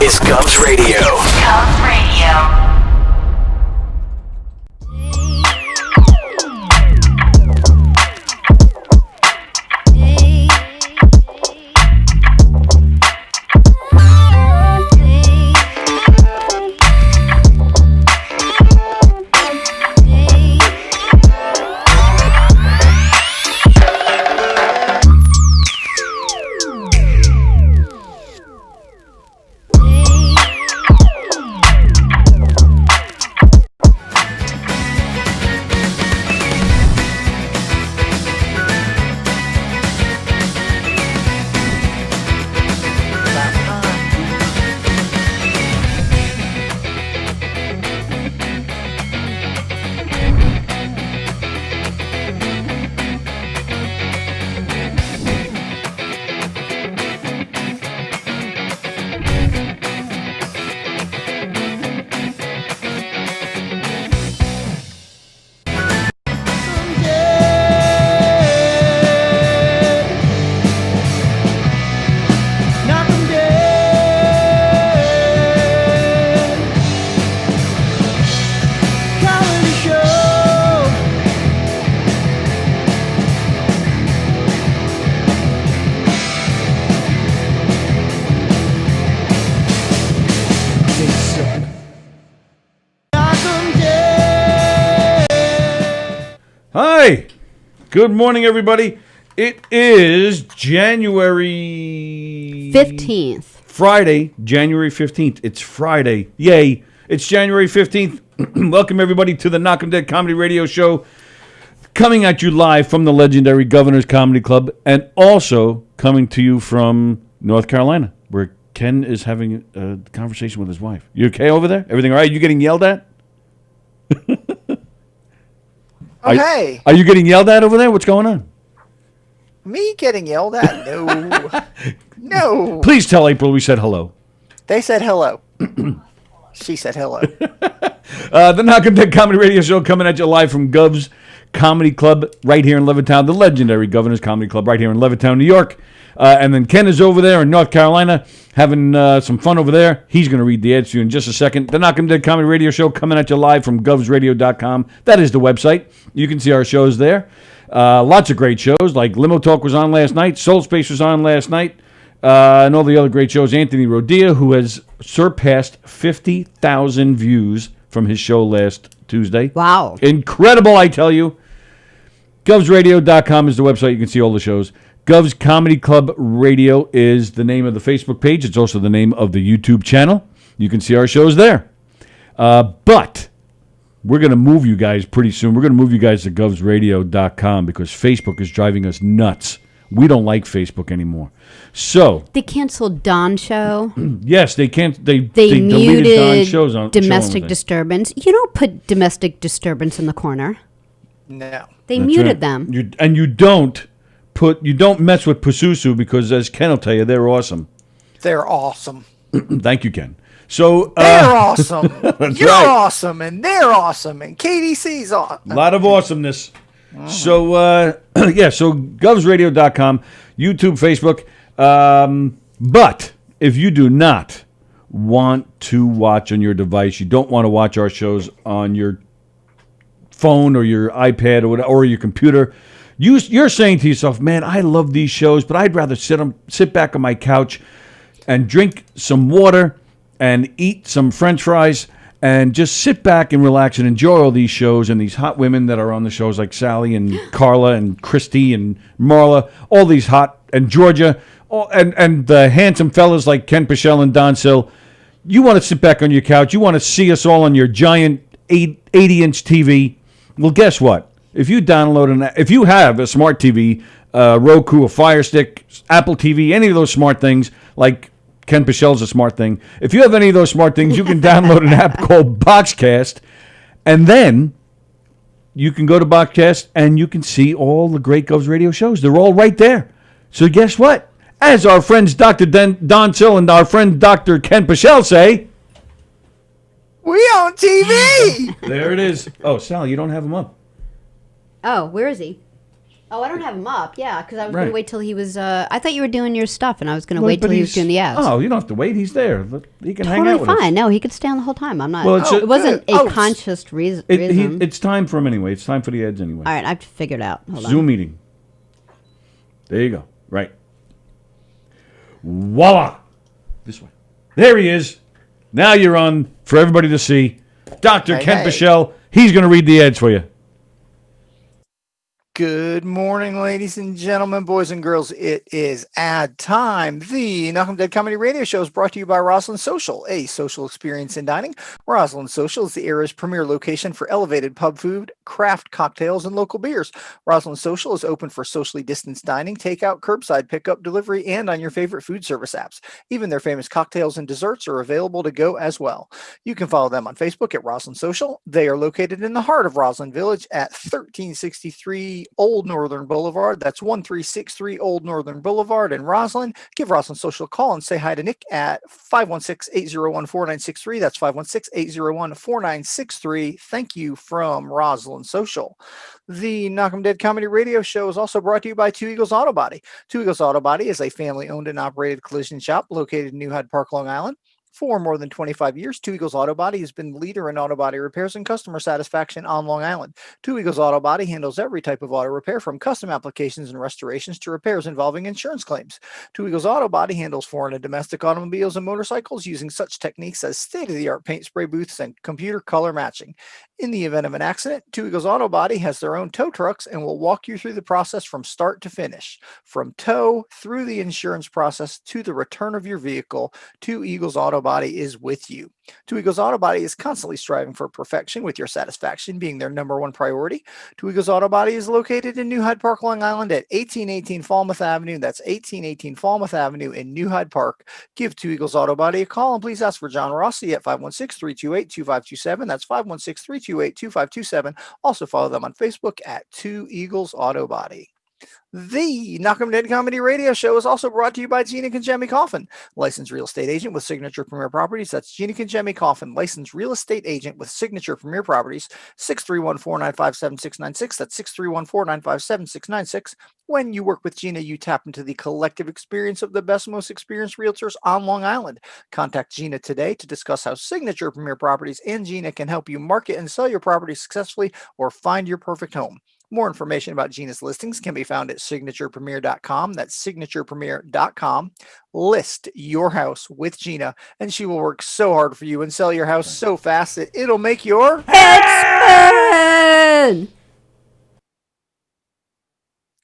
is Govs Radio. Govs Radio. Hi, good morning, everybody. It is January 15th. Friday, January 15th. It's Friday. Yay. It's January 15th. Welcome, everybody, to the Knockem Comedy Radio Show, coming at you live from the legendary Governor's Comedy Club, and also coming to you from North Carolina, where Ken is having a conversation with his wife. You okay over there? Everything all right? You getting yelled at? Okay. Are you getting yelled at over there? What's going on? Me getting yelled at? No. No. Please tell April we said hello. They said hello. She said hello. The Knockem Comedy Radio Show coming at you live from Gov's Comedy Club right here in Levittown, the legendary Governor's Comedy Club right here in Levittown, New York. And then Ken is over there in North Carolina having some fun over there. He's going to read the ads to you in just a second. The Knockem Comedy Radio Show coming at you live from govsradio.com. That is the website. You can see our shows there. Lots of great shows, like Limo Talk was on last night, Soul Space was on last night, and all the other great shows. Anthony Rodia, who has surpassed 50,000 views from his show last Tuesday. Wow. Incredible, I tell you. Govsradio.com is the website. You can see all the shows. Gov's Comedy Club Radio is the name of the Facebook page. It's also the name of the YouTube channel. You can see our shows there. But we're going to move you guys pretty soon. We're going to move you guys to govsradio.com because Facebook is driving us nuts. We don't like Facebook anymore. So They canceled Dawn show. yes, they can't. They Muted deleted Don's shows on domestic show disturbance. You don't put domestic disturbance in the corner. No. They That's muted right. them. You don't mess with Pasusu because, as Ken will tell you, they're awesome. They're awesome. Thank you, Ken. So They're awesome. You're right. awesome, and they're awesome, and KDC's awesome. a lot of awesomeness. So, so govsradio.com, YouTube, Facebook. But if you do not want to watch on your device, you don't want to watch our shows on your phone or your iPad or your computer, you're saying to yourself, man, I love these shows, but I'd rather sit back on my couch and drink some water and eat some French fries and just sit back and relax and enjoy all these shows and these hot women that are on the shows like Sallie and Carla and Christy and Marla, all these hot, and Georgia, and the handsome fellas like Ken Pichelle and Don Sill. You want to sit back on your couch. You want to see us all on your giant 80-inch TV. Well, guess what? If you if you have a smart TV, Roku, a Fire Stick, Apple TV, any of those smart things, like Ken Pichelle's a smart thing. If you have any of those smart things, you can download an app called Boxcast, and then you can go to Boxcast and you can see all the great Govs Radio shows. They're all right there. So guess what? As our friends Dr. Don Sill and our friend Dr. Ken Pichelle say, We on TV. there it is. Oh, Sally, you don't have them up. Oh, where is he? Oh, I don't have him up. Yeah, because I was Right. going to wait till he was. I thought you were doing your stuff, and I was going to wait till he was doing the ads. Oh, you don't have to wait. He's there. He can hang Totally out with us. fine. No, he could stay on the whole time. I'm not. Well, it's it wasn't good. a conscious reason. It's time for him anyway. It's time for the ads anyway. All right, I've figured out. Hold Zoom on. meeting. There you go. Right. Voila. This way. There he is. Now you're on for everybody to see. Dr. Hey, Kent hey. Bichelle. He's going to read the ads for you. Good morning, ladies and gentlemen, boys and girls. It is ad time. The Knockem Dead Comedy Radio Show is brought to you by Roslyn Social, a social experience in dining. Roslyn Social is the area's premier location for elevated pub food, craft cocktails, and local beers. Roslyn Social is open for socially distanced dining, takeout, curbside pickup, delivery, and on your favorite food service apps. Even their famous cocktails and desserts are available to go as well. You can follow them on Facebook at Roslyn Social. They are located in the heart of Roslyn Village at 1363 Old Northern Boulevard. That's 1363 Old Northern Boulevard in Roslyn. Give Roslyn Social a call and say hi to Nick at 516-801-4963. That's 516-801-4963. Thank you from Roslyn Social. The Knockem Dead Comedy Radio Show is also brought to you by Two Eagles Auto Body. Two Eagles Auto Body is a family-owned and operated collision shop located in New Hyde Park, Long Island. For more than 25 years, Two Eagles Auto Body has been the leader in auto body repairs and customer satisfaction on Long Island. Two Eagles Auto Body handles every type of auto repair, from custom applications and restorations to repairs involving insurance claims. Two Eagles Auto Body handles foreign and domestic automobiles and motorcycles using such techniques as state-of-the-art paint spray booths and computer color matching. In the event of an accident, Two Eagles Auto Body has their own tow trucks and will walk you through the process from start to finish. From tow through the insurance process to the return of your vehicle, Two Eagles Auto Body is with you. Two Eagles Auto Body is constantly striving for perfection, with your satisfaction being their number one priority. Two Eagles Auto Body is located in New Hyde Park, Long Island at 1818 Falmouth Avenue. That's 1818 Falmouth Avenue in New Hyde Park. Give Two Eagles Auto Body a call and please ask for John Rossi at 516-328-2527. That's 516-328-2527. Also follow them on Facebook at Two Eagles Auto Body. The Knockem Dead Comedy Radio Show is also brought to you by Gina Conjemi Coffin, licensed real estate agent with Signature Premier Properties. That's Gina Conjemi Coffin, licensed real estate agent with Signature Premier Properties, 631-495-7696. That's 631-495-7696. When you work with Gina, you tap into the collective experience of the best, most experienced realtors on Long Island. Contact Gina today to discuss how Signature Premier Properties and Gina can help you market and sell your property successfully or find your perfect home. More information about Gina's listings can be found at signaturepremier.com. That's signaturepremier.com. List your house with Gina, and she will work so hard for you and sell your house so fast that it'll make your Head spin!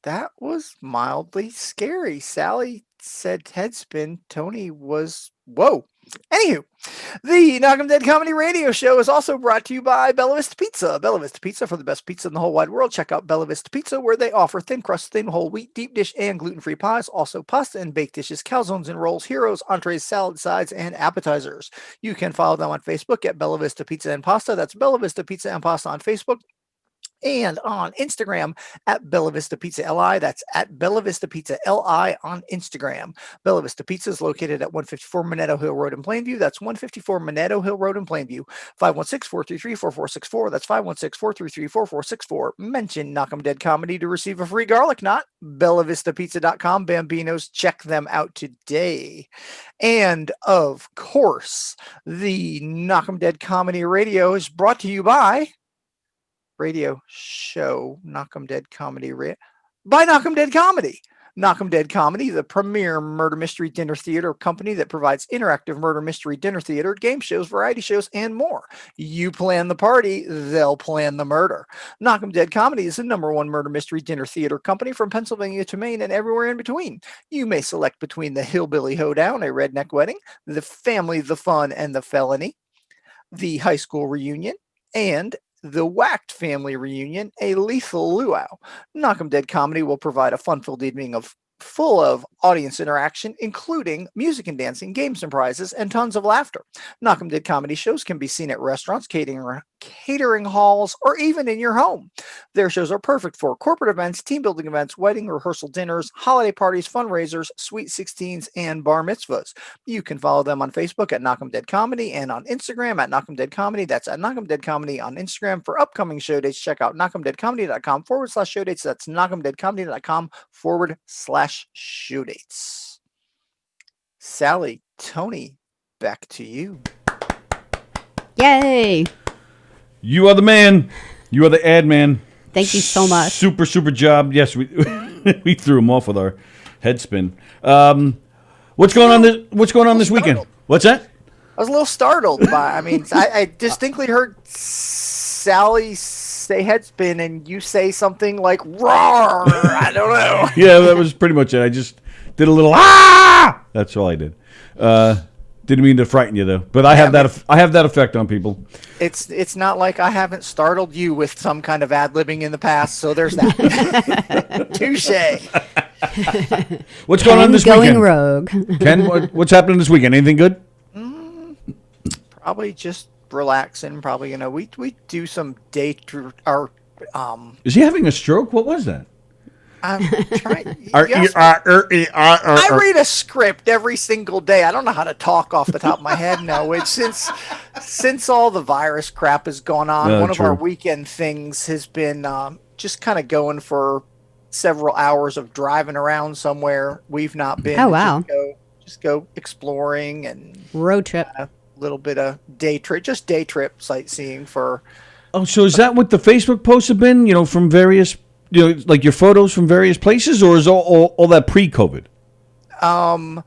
That was mildly scary. Sallie said headspin. Tony was, whoa. Anywho, the Knockem Dead Comedy Radio Show is also brought to you by Bella Vista Pizza. Bella Vista Pizza, for the best pizza in the whole wide world. Check out Bella Vista Pizza, where they offer thin crust, thin whole wheat, deep dish, and gluten-free pies. Also pasta and baked dishes, calzones and rolls, heroes, entrees, salad sides, and appetizers. You can follow them on Facebook at Bella Vista Pizza and Pasta. That's Bella Vista Pizza and Pasta on Facebook. And on Instagram at Bella Vista Pizza LI. That's at Bella Vista Pizza LI on Instagram. Bella Vista Pizza is located at 154 Minetto Hill Road in Plainview. That's 154 Minetto Hill Road in Plainview. 516-433-4464. That's 516-433-4464. Mention Knockem Dead Comedy to receive a free garlic knot. BellaVistaPizza.com. Bambinos, check them out today. And of course, the Knockem Dead Comedy Radio is brought to you by radio show Knockem Dead Comedy by Knockem Dead Comedy. Knockem Dead Comedy, the premier murder mystery dinner theater company that provides interactive murder mystery dinner theater, game shows, variety shows, and more. You plan the party, they'll plan the murder. Knockem Dead Comedy is the #1 murder mystery dinner theater company from Pennsylvania to Maine and everywhere in between. You may select between the Hillbilly Hoedown, a redneck wedding, the family, the fun, and the felony, the high school reunion, and the Whacked family reunion, a lethal luau. Knockem Dead Comedy will provide a fun-filled evening full of audience interaction, including music and dancing, games and prizes, and tons of laughter. Knockem Dead Comedy shows can be seen at restaurants, catering halls, or even in your home. Their shows are perfect for corporate events, team building events, wedding, rehearsal dinners, holiday parties, fundraisers, sweet 16s, and bar mitzvahs. You can follow them on Facebook at Knockem Dead Comedy and on Instagram at Knockem Dead Comedy. That's at Knockem Dead Comedy on Instagram. For upcoming show dates, check out knockemdeadcomedy.com/show dates. That's knockemdeadcomedy.com/show dates. Sallie, Tony, back to you. Yay. You are the man. You are the ad man. Thank you so much. Super job. Yes, we we threw him off with our head spin. What's going on this weekend? What's that? I was a little startled by. I distinctly heard Sallie say headspin, and you say something like "roar." I don't know. Yeah, that was pretty much it. I just did a little ah. That's all I did. Didn't mean to frighten you though, but I have that effect on people. It's not like I haven't startled you with some kind of ad-libbing in the past, so there's that. Touche. What's going on this going weekend? rogue. Ken, what's happening this weekend? Anything good? Probably just relaxing. Probably, we do some Is he having a stroke? What was that? I'm trying. I read a script every single day. I don't know how to talk off the top of my head now. It's since all the virus crap has gone on, one of our weekend things has been just kind of going for several hours of driving around somewhere we've not been. Oh, wow. Just go exploring and Road trip. a little bit of day trip sightseeing for. Oh, so is that what the Facebook posts have been? From various. Like your photos from various places, or is all that pre-COVID? A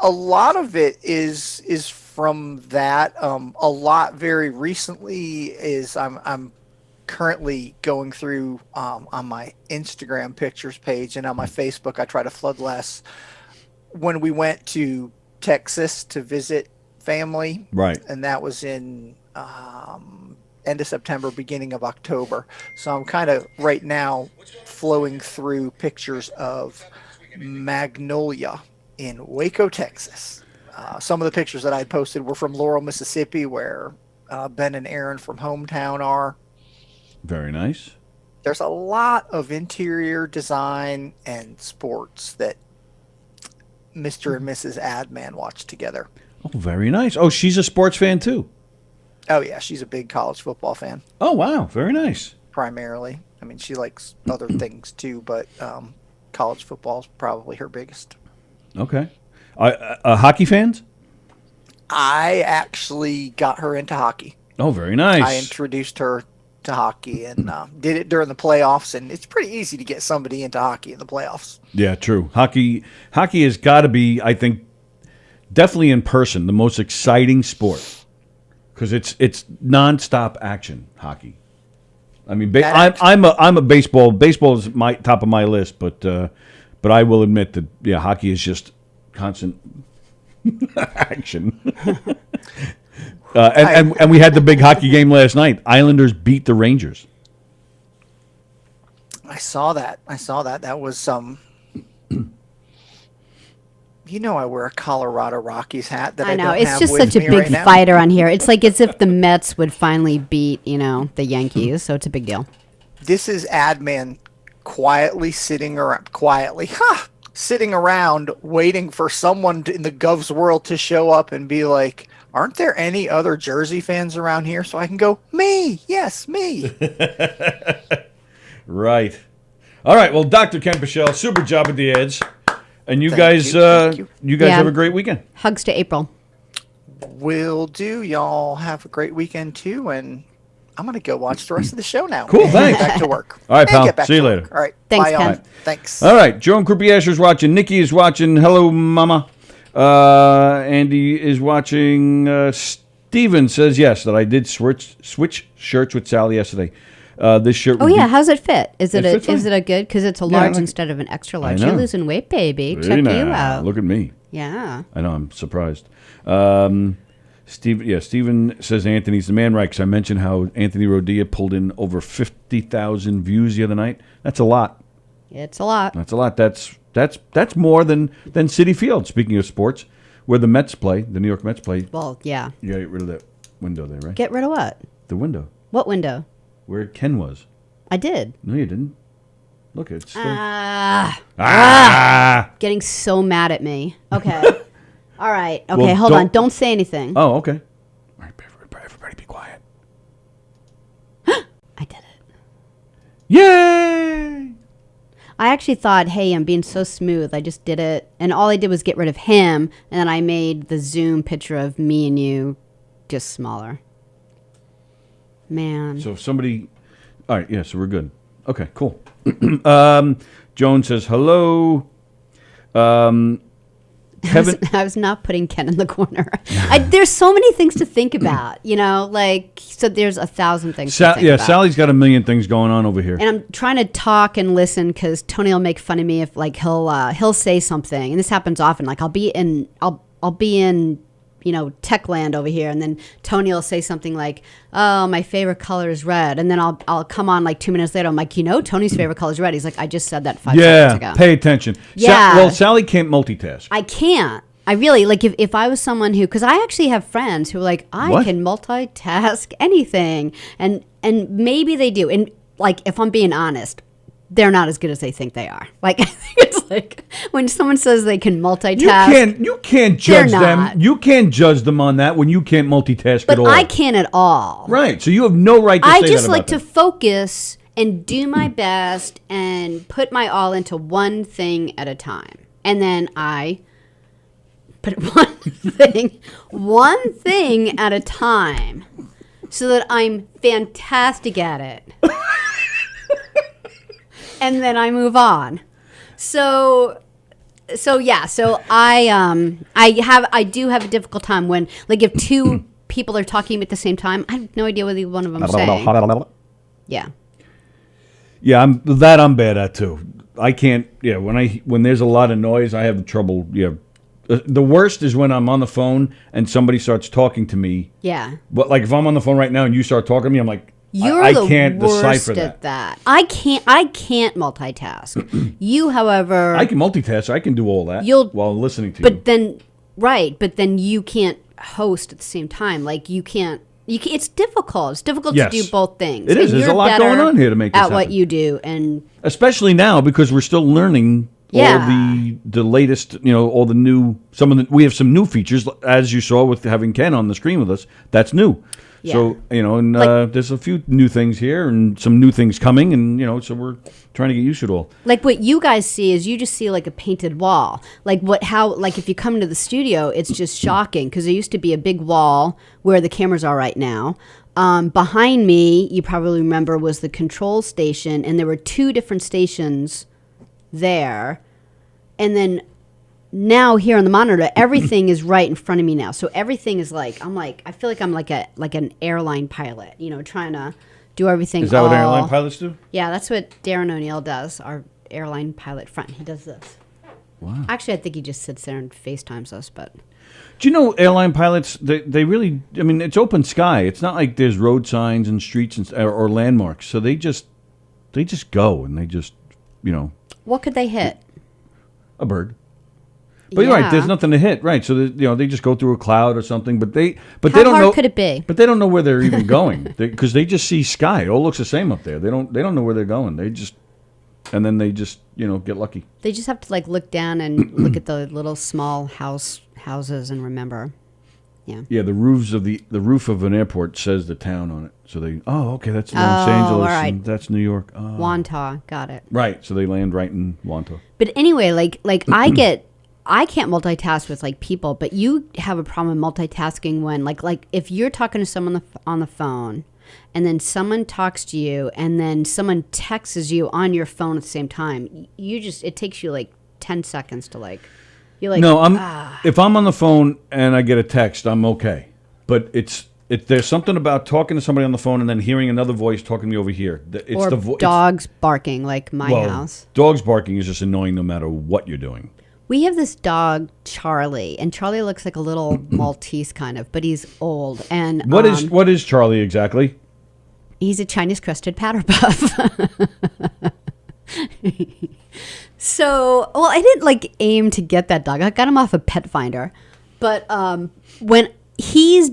lot of it is from that. A lot very recently is I'm currently going through on my Instagram pictures page, and on my Facebook I try to flood less. When we went to Texas to visit family, Right, and that was in end of September, beginning of October. So I'm kind of right now flowing through pictures of Magnolia in Waco, Texas. Some of the pictures that I had posted were from Laurel, Mississippi, where Ben and Aaron from Hometown are. very nice. There's a lot of interior design and sports that Mr. and Mrs. Adman watch together. Oh, very nice. Oh, she's a sports fan too. Oh, yeah, she's a big college football fan. Oh, wow, very nice. Primarily. She likes other things too, but college football is probably her biggest. Okay. Hockey fans? I actually got her into hockey. Oh, very nice. I introduced her to hockey and did it during the playoffs, and it's pretty easy to get somebody into hockey in the playoffs. Yeah, true. Hockey has got to be, I think, definitely in person, the most exciting sport. Because it's nonstop action, hockey. I'm a baseball. Baseball is my top of my list, but I will admit that hockey is just constant action. And we had the big hockey game last night. Islanders beat the Rangers. I saw that. That was some. I wear a Colorado Rockies hat that I know. don't It's have just with such a me big right now. fighter on here. It's like as if the Mets would finally beat, the Yankees. So it's a big deal. This is Adman quietly sitting around, waiting for someone in the Govs world to show up and be like, aren't there any other Jersey fans around here? So I can go, me. Yes, me. Right. All right. Well, Dr. Ken Pichelle, super job at the ads. And you Thank guys you. have a great weekend. Hugs to April. Will do. Y'all have a great weekend too, and I'm gonna go watch the rest of the show now. Cool, And thanks. Get back to work. All right, And pal. get back See you to later. work. All right. Thanks, Bye, y'all. Ken. Thanks. All right. Joan Krupiasher's watching. Nikki is watching. Hello, Mama. Andy is watching. Steven says yes, that I did switch shirts with Sallie yesterday. This shirt. Oh yeah, how's it fit? Is it fits fine. is it a good? Because it's a Yeah, I large like it. instead of an extra large. know. You're losing weight, baby. Very Check nice. you out. Look at me. Yeah. I know. I'm surprised. Steven says Anthony's the man, right? Because I mentioned how Anthony Rodia pulled in over 50,000 views the other night. That's a lot. It's a lot. That's a lot. That's more than Citi Field. Speaking of sports, where the Mets play, the New York Mets play. Well, yeah. You got to get rid of that window there, right? Get rid of what? The window. What window? Where Ken was. I did. No, you didn't. Look, it's still... Getting so mad at me. Okay. All right. Okay, Well, hold on. Don't say anything. Oh, okay. All right, everybody be quiet. I did it. Yay! I actually thought, hey, I'm being so smooth. I just did it. And all I did was get rid of him. And then I made the Zoom picture of me and you just smaller. Man. So if somebody... All right, yeah, so we're good. Okay, cool. Joan says, hello. Kevin... I was not putting Ken in the corner. There's so many things to think about, so there's 1,000 things to think about. Sally's got a million things going on over here. And I'm trying to talk and listen because Tony will make fun of me if he'll say something, and this happens often. Like I'll be in tech land over here, and then Tony will say something like, "Oh, my favorite color is red," and then I'll come on like 2 minutes later. I'm like, Tony's favorite color is red. He's like, I just said that 5 seconds ago. Yeah, pay attention. Yeah. Sally can't multitask. I can't. I really if I was someone who, because I actually have friends who are like, I can multitask anything, and maybe they do, and if I'm being honest, they're not as good as they think they are. It's like when someone says they can multitask. You can't judge them. You can't judge them on that when you can't multitask at all. But I can't at all. Right. So you have no right to say that I just about like them. to focus and do my best and put my all into one thing at a time. And then I put one thing at a time so that I'm fantastic at it. And then I move on. So I do have a difficult time when if two people are talking at the same time. I have no idea what either one of them is saying. Yeah. Yeah, I'm bad at too. I can't. Yeah, when there's a lot of noise, I have trouble. Yeah, the worst is when I'm on the phone and somebody starts talking to me. Yeah. But if I'm on the phone right now and you start talking to me, I'm like, I can't worst decipher at that. I can't multitask. You, however, I can multitask. I can do all that while listening to you. But then you can't host at the same time. You can't. It's difficult. It's difficult to do both things. It is. There's a lot going on here to make this happen. At what you do, and especially now because we're still learning all the latest. All the new. We have some new features, as you saw with having Ken on the screen with us. That's new. Yeah. So, there's a few new things here and some new things coming, and, so we're trying to get used to it all. What you guys see is you just see a painted wall. If you come to the studio, it's just shocking because there used to be a big wall where the cameras are right now. Behind me, you probably remember, was the control station, and there were 2 different stations there. And then now here on the monitor, everything is right in front of me now. So everything is I feel like I'm like an airline pilot, trying to do everything. Is that what airline pilots do? Yeah, that's what Darren O'Neill does, our airline pilot front. He does this. Wow. Actually, I think he just sits there and FaceTimes us, but. Do you know airline pilots, they really, it's open sky. It's not like there's road signs and streets or landmarks. So they just go and they just, What could they hit? A bird. But you're right. There's nothing to hit, right? So they just go through a cloud or something. But they don't know. How hard could it be? But they don't know where they're even going because they just see sky. It all looks the same up there. They don't know where they're going. They just get lucky. They just have to look down and look at the little small houses and remember. Yeah. Yeah. The roof of an airport says the town on it. So okay, that's Los Angeles. Right. And that's New York. Oh. Wantagh, got it. Right. So they land right in Wantagh. But anyway, I can't multitask with people, but you have a problem multitasking when if you're talking to someone on the phone and then someone talks to you and then someone texts you on your phone at the same time, it takes you 10 seconds to you're No, if I'm on the phone and I get a text, I'm okay. But there's something about talking to somebody on the phone and then hearing another voice talking to me over here. Or dogs barking like my house. Dogs barking is just annoying no matter what you're doing. We have this dog, Charlie, and Charlie looks like a little Maltese kind of, but he's old. And what is Charlie exactly? He's a Chinese crested patterpuff. So, I didn't aim to get that dog. I got him off a pet finder, but when he's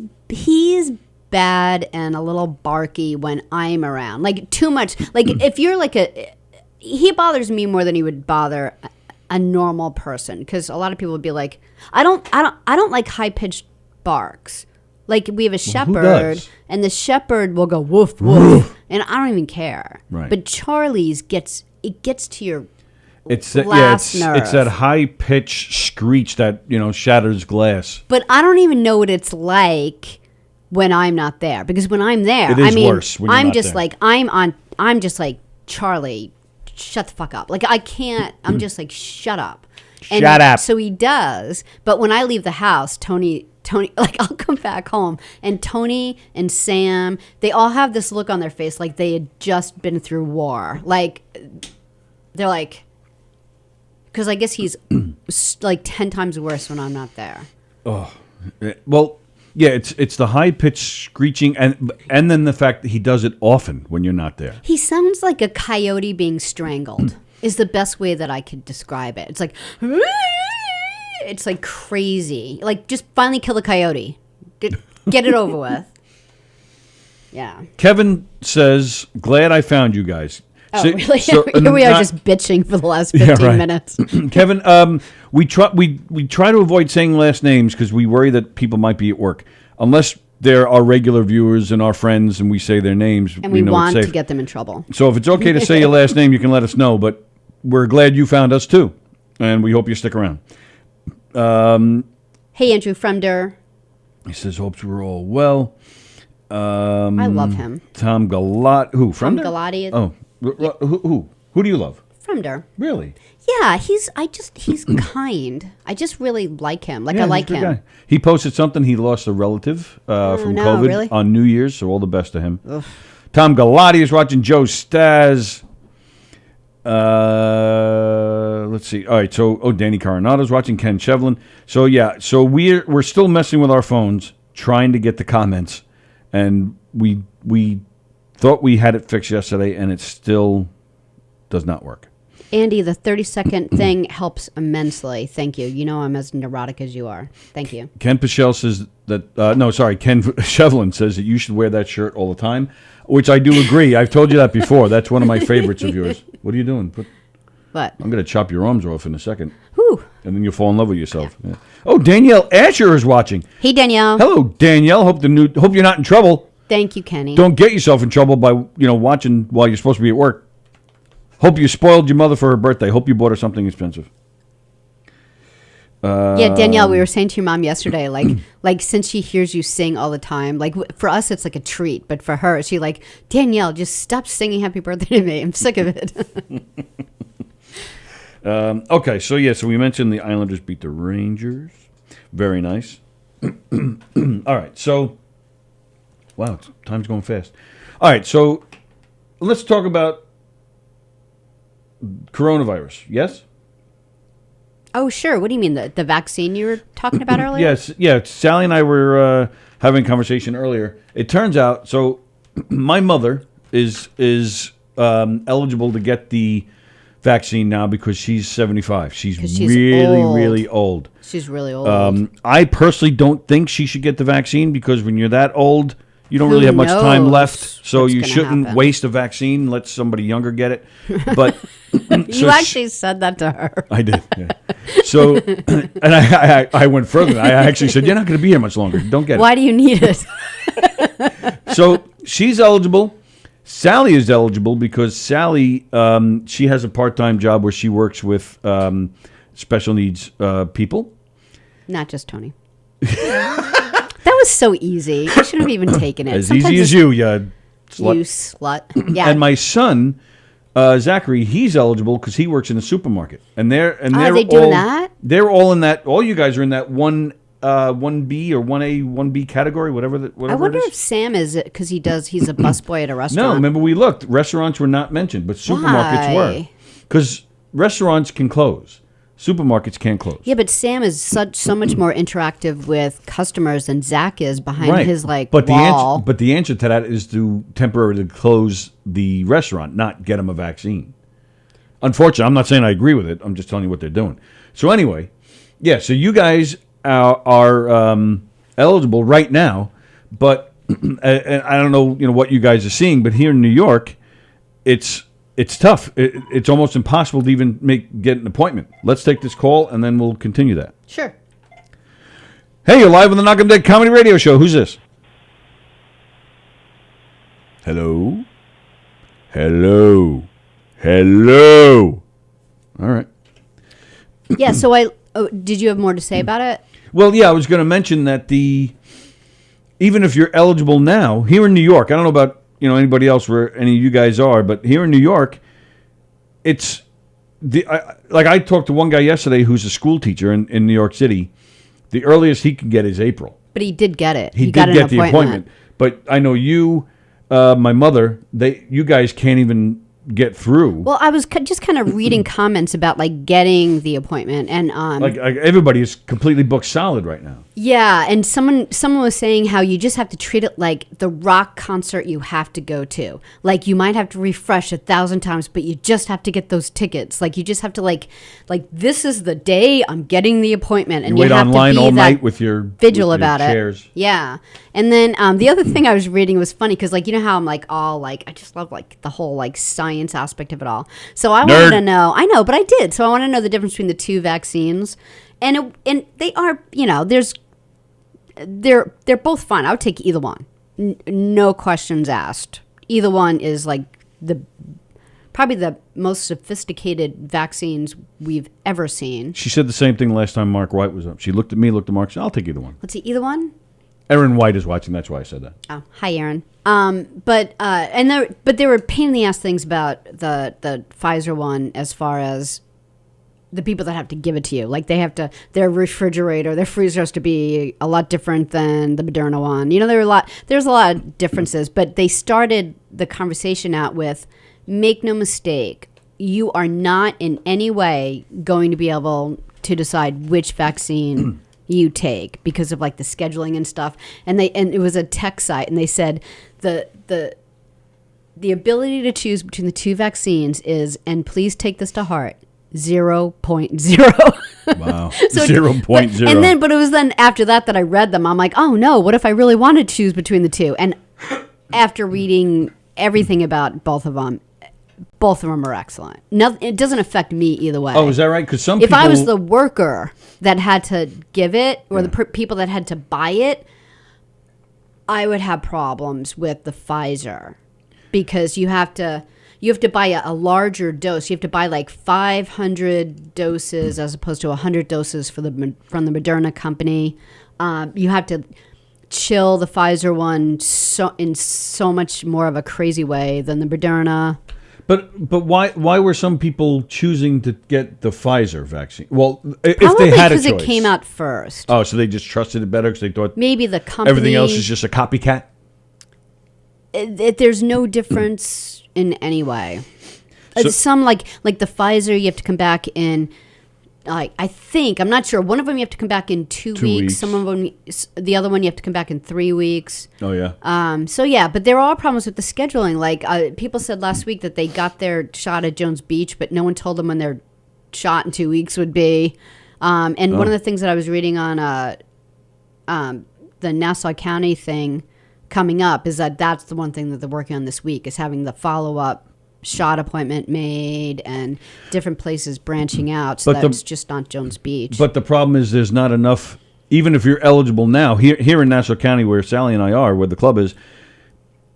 bad and a little barky when I'm around. Like too much. Like if you're like he bothers me more than he would bother a normal person, because a lot of people would be like, I don't like high pitched barks. Like we have a shepherd, and the shepherd will go woof woof, and I don't even care. Right. But Charlie's gets to your It's last nerve. It's that high pitched screech that shatters glass. But I don't even know what it's like when I'm not there, because when I'm there, It is worse when you're I'm not just there. like I'm just like, Charlie, shut the fuck up. Like I can't. I'm just like, shut up. And Shut up. So he does. But when I leave the house, Tony, like I'll come back home, and Tony and Sam, they all have this look on their face like they had just been through war. Like they're like, because I guess he's like 10 times worse when I'm not there. Oh, well, yeah. It's the high pitched screeching, and then the fact that he does it often when you're not there. He sounds like a coyote being strangled. Is the best way that I could describe it. It's like, it's like crazy. Like, just finally kill the coyote. Get it over with. Yeah. Kevin says, "Glad I found you guys." Oh, really? Here we are just bitching for the last 15 minutes. Kevin, we try to avoid saying last names because we worry that people might be at work. Unless they're our regular viewers and our friends and we say their names. And we know want it's to safe. get them in trouble. So if it's okay to say your last name, you can let us know. But we're glad you found us too. And we hope you stick around. Hey, Andrew Fremder. He says, hopes we're all well. I love him. Tom Galati. Who? Tom Fremder? Galati. Oh. Who do you love? Fremder. Really? Yeah, he's kind. I just really like him. Like, I like he's a good him. guy. He posted something. He lost a relative from no, COVID really? on New Year's, so all the best to him. Ugh. Tom Galati is watching. Joe Staz. Let's see. All right, so Danny Coronado's watching. Ken Shevlin. So yeah, so we're still messing with our phones, trying to get the comments, and we thought we had it fixed yesterday, and it still does not work. Andy, the 30-second thing helps immensely. Thank you. You know I'm as neurotic as you are. Thank you. Ken Pichel says that, Ken Shevlin says that you should wear that shirt all the time, which I do agree. I've told you that before. That's one of my favorites of yours. What are you doing? What? I'm going to chop your arms off in a second. Whew. And then you'll fall in love with yourself. Yeah. Oh, Danielle Asher is watching. Hey, Danielle. Hello, Danielle. Hope you're not in trouble. Thank you, Kenny. Don't get yourself in trouble by, watching while you're supposed to be at work. Hope you spoiled your mother for her birthday. Hope you bought her something expensive. Yeah, Danielle, we were saying to your mom yesterday, like since she hears you sing all the time, like for us it's like a treat, but for her, she like, Danielle, just stop singing happy birthday to me. I'm sick of it. Okay, so we mentioned the Islanders beat the Rangers. Very nice. All right, so, wow, time's going fast. All right, so let's talk about coronavirus, yes? Oh, sure. What do you mean? The vaccine you were talking about earlier? Yes, yeah. Sally and I were having a conversation earlier. It turns out, so my mother is eligible to get the vaccine now because she's 75. She's really, old. really old. She's really old. I personally don't think she should get the vaccine because when you're that old, you don't Who really have much time knows left. So what's you gonna shouldn't happen? waste a vaccine. Let somebody younger get it. But You actually said that to her. I did. Yeah. So, and I went further. I actually said, "You're not going to be here much longer. Don't get Why do you need it? it." So she's eligible. Sally is eligible because Sally, she has a part-time job where she works with special needs people. Not just Tony. That was so easy. I should have even taken it. As Sometimes easy as you slut. You slut. Yeah. And my son, Zachary, he's eligible because he works in a supermarket, and they're they doing that? They're all in that. All you guys are in that 1B or 1A, 1B category, whatever. I wonder it if is. Sam is it because he's a busboy at a restaurant. No, remember we looked. Restaurants were not mentioned, but supermarkets were Why? because restaurants can close. Supermarkets can't close. Yeah, but Sam is so much more interactive with customers than Zach is behind his wall. But the answer to that is to temporarily close the restaurant, not get them a vaccine. Unfortunately, I'm not saying I agree with it. I'm just telling you what they're doing. So anyway, yeah. So you guys are eligible right now, but and I don't know, what you guys are seeing, but here in New York, it's tough. It's almost impossible to even get an appointment. Let's take this call, and then we'll continue that. Sure. Hey, you're live on the Knockem Dead Comedy Radio Show. Who's this? Hello? Hello? Hello? All right. Yeah, so did you have more to say about it? Well, yeah, I was going to mention that even if you're eligible now, here in New York, I don't know about anybody else where any of you guys are, but here in New York, it's I talked to one guy yesterday who's a school teacher in New York City. The earliest he can get is April. But he did get it. He got did get the appointment. But I know you, my mother, you guys can't even get through. Well, I was just kind of reading comments about getting the appointment, and like everybody is completely booked solid right now. Yeah, and someone was saying how you just have to treat it like the rock concert you have to go to. Like you might have to refresh 1,000 times, but you just have to get those tickets. Like you just have to like this is the day I'm getting the appointment, and you wait have online to be all night with your vigil about chairs. it. Yeah, and then the other thing I was reading was funny because you know how I'm all I just love the whole science aspect of it all. So I wanted to know. I know, but I did. So I want to know the difference between the two vaccines. And they are, they're both fine. I would take either one. No questions asked. Either one is probably the most sophisticated vaccines we've ever seen. She said the same thing last time Mark White was up. She looked at me, looked at Mark, said, I'll take either one. Let's see, either one? Erin White is watching, that's why I said that. Oh, hi, Erin. But there were pain in the ass things about the Pfizer one as far as the people that have to give it to you. Their refrigerator, their freezer has to be a lot different than the Moderna one. There's a lot of differences, but they started the conversation out with, make no mistake, you are not in any way going to be able to decide which vaccine you take because of the scheduling and stuff. And it was a tech site, and they said the ability to choose between the two vaccines is, and please take this to heart, 0.0. Wow. So 0.0. But it was then after that I read them. I'm like, oh no, what if I really want to choose between the two? And after reading everything about both of them are excellent. It doesn't affect me either way. Oh, is that right? Because if I was the worker that had to give it, or the people that had to buy it, I would have problems with the Pfizer because you have to buy a larger dose. You have to buy 500 doses as opposed to 100 doses from the Moderna company. You have to chill the Pfizer one in so much more of a crazy way than the Moderna. But why were some people choosing to get the Pfizer vaccine? Well, if probably they had a because choice. it came out first. Oh, so they just trusted it better because they thought maybe the company. Everything else is just a copycat? There's no difference in any way. So, some like the Pfizer, you have to come back in. I think, I'm not sure. One of them you have to come back in 2 weeks. Some of them, the other one you have to come back in 3 weeks. Oh yeah. So yeah, but there are problems with the scheduling. People said last week that they got their shot at Jones Beach, but no one told them when their shot in 2 weeks would be. One of the things that I was reading on the Nassau County thing coming up is that's the one thing that they're working on this week is having the follow-up shot appointment made and different places branching out so that it's just not Jones Beach. But the problem is there's not enough, even if you're eligible now, here in Nassau County where Sallie and I are, where the club is,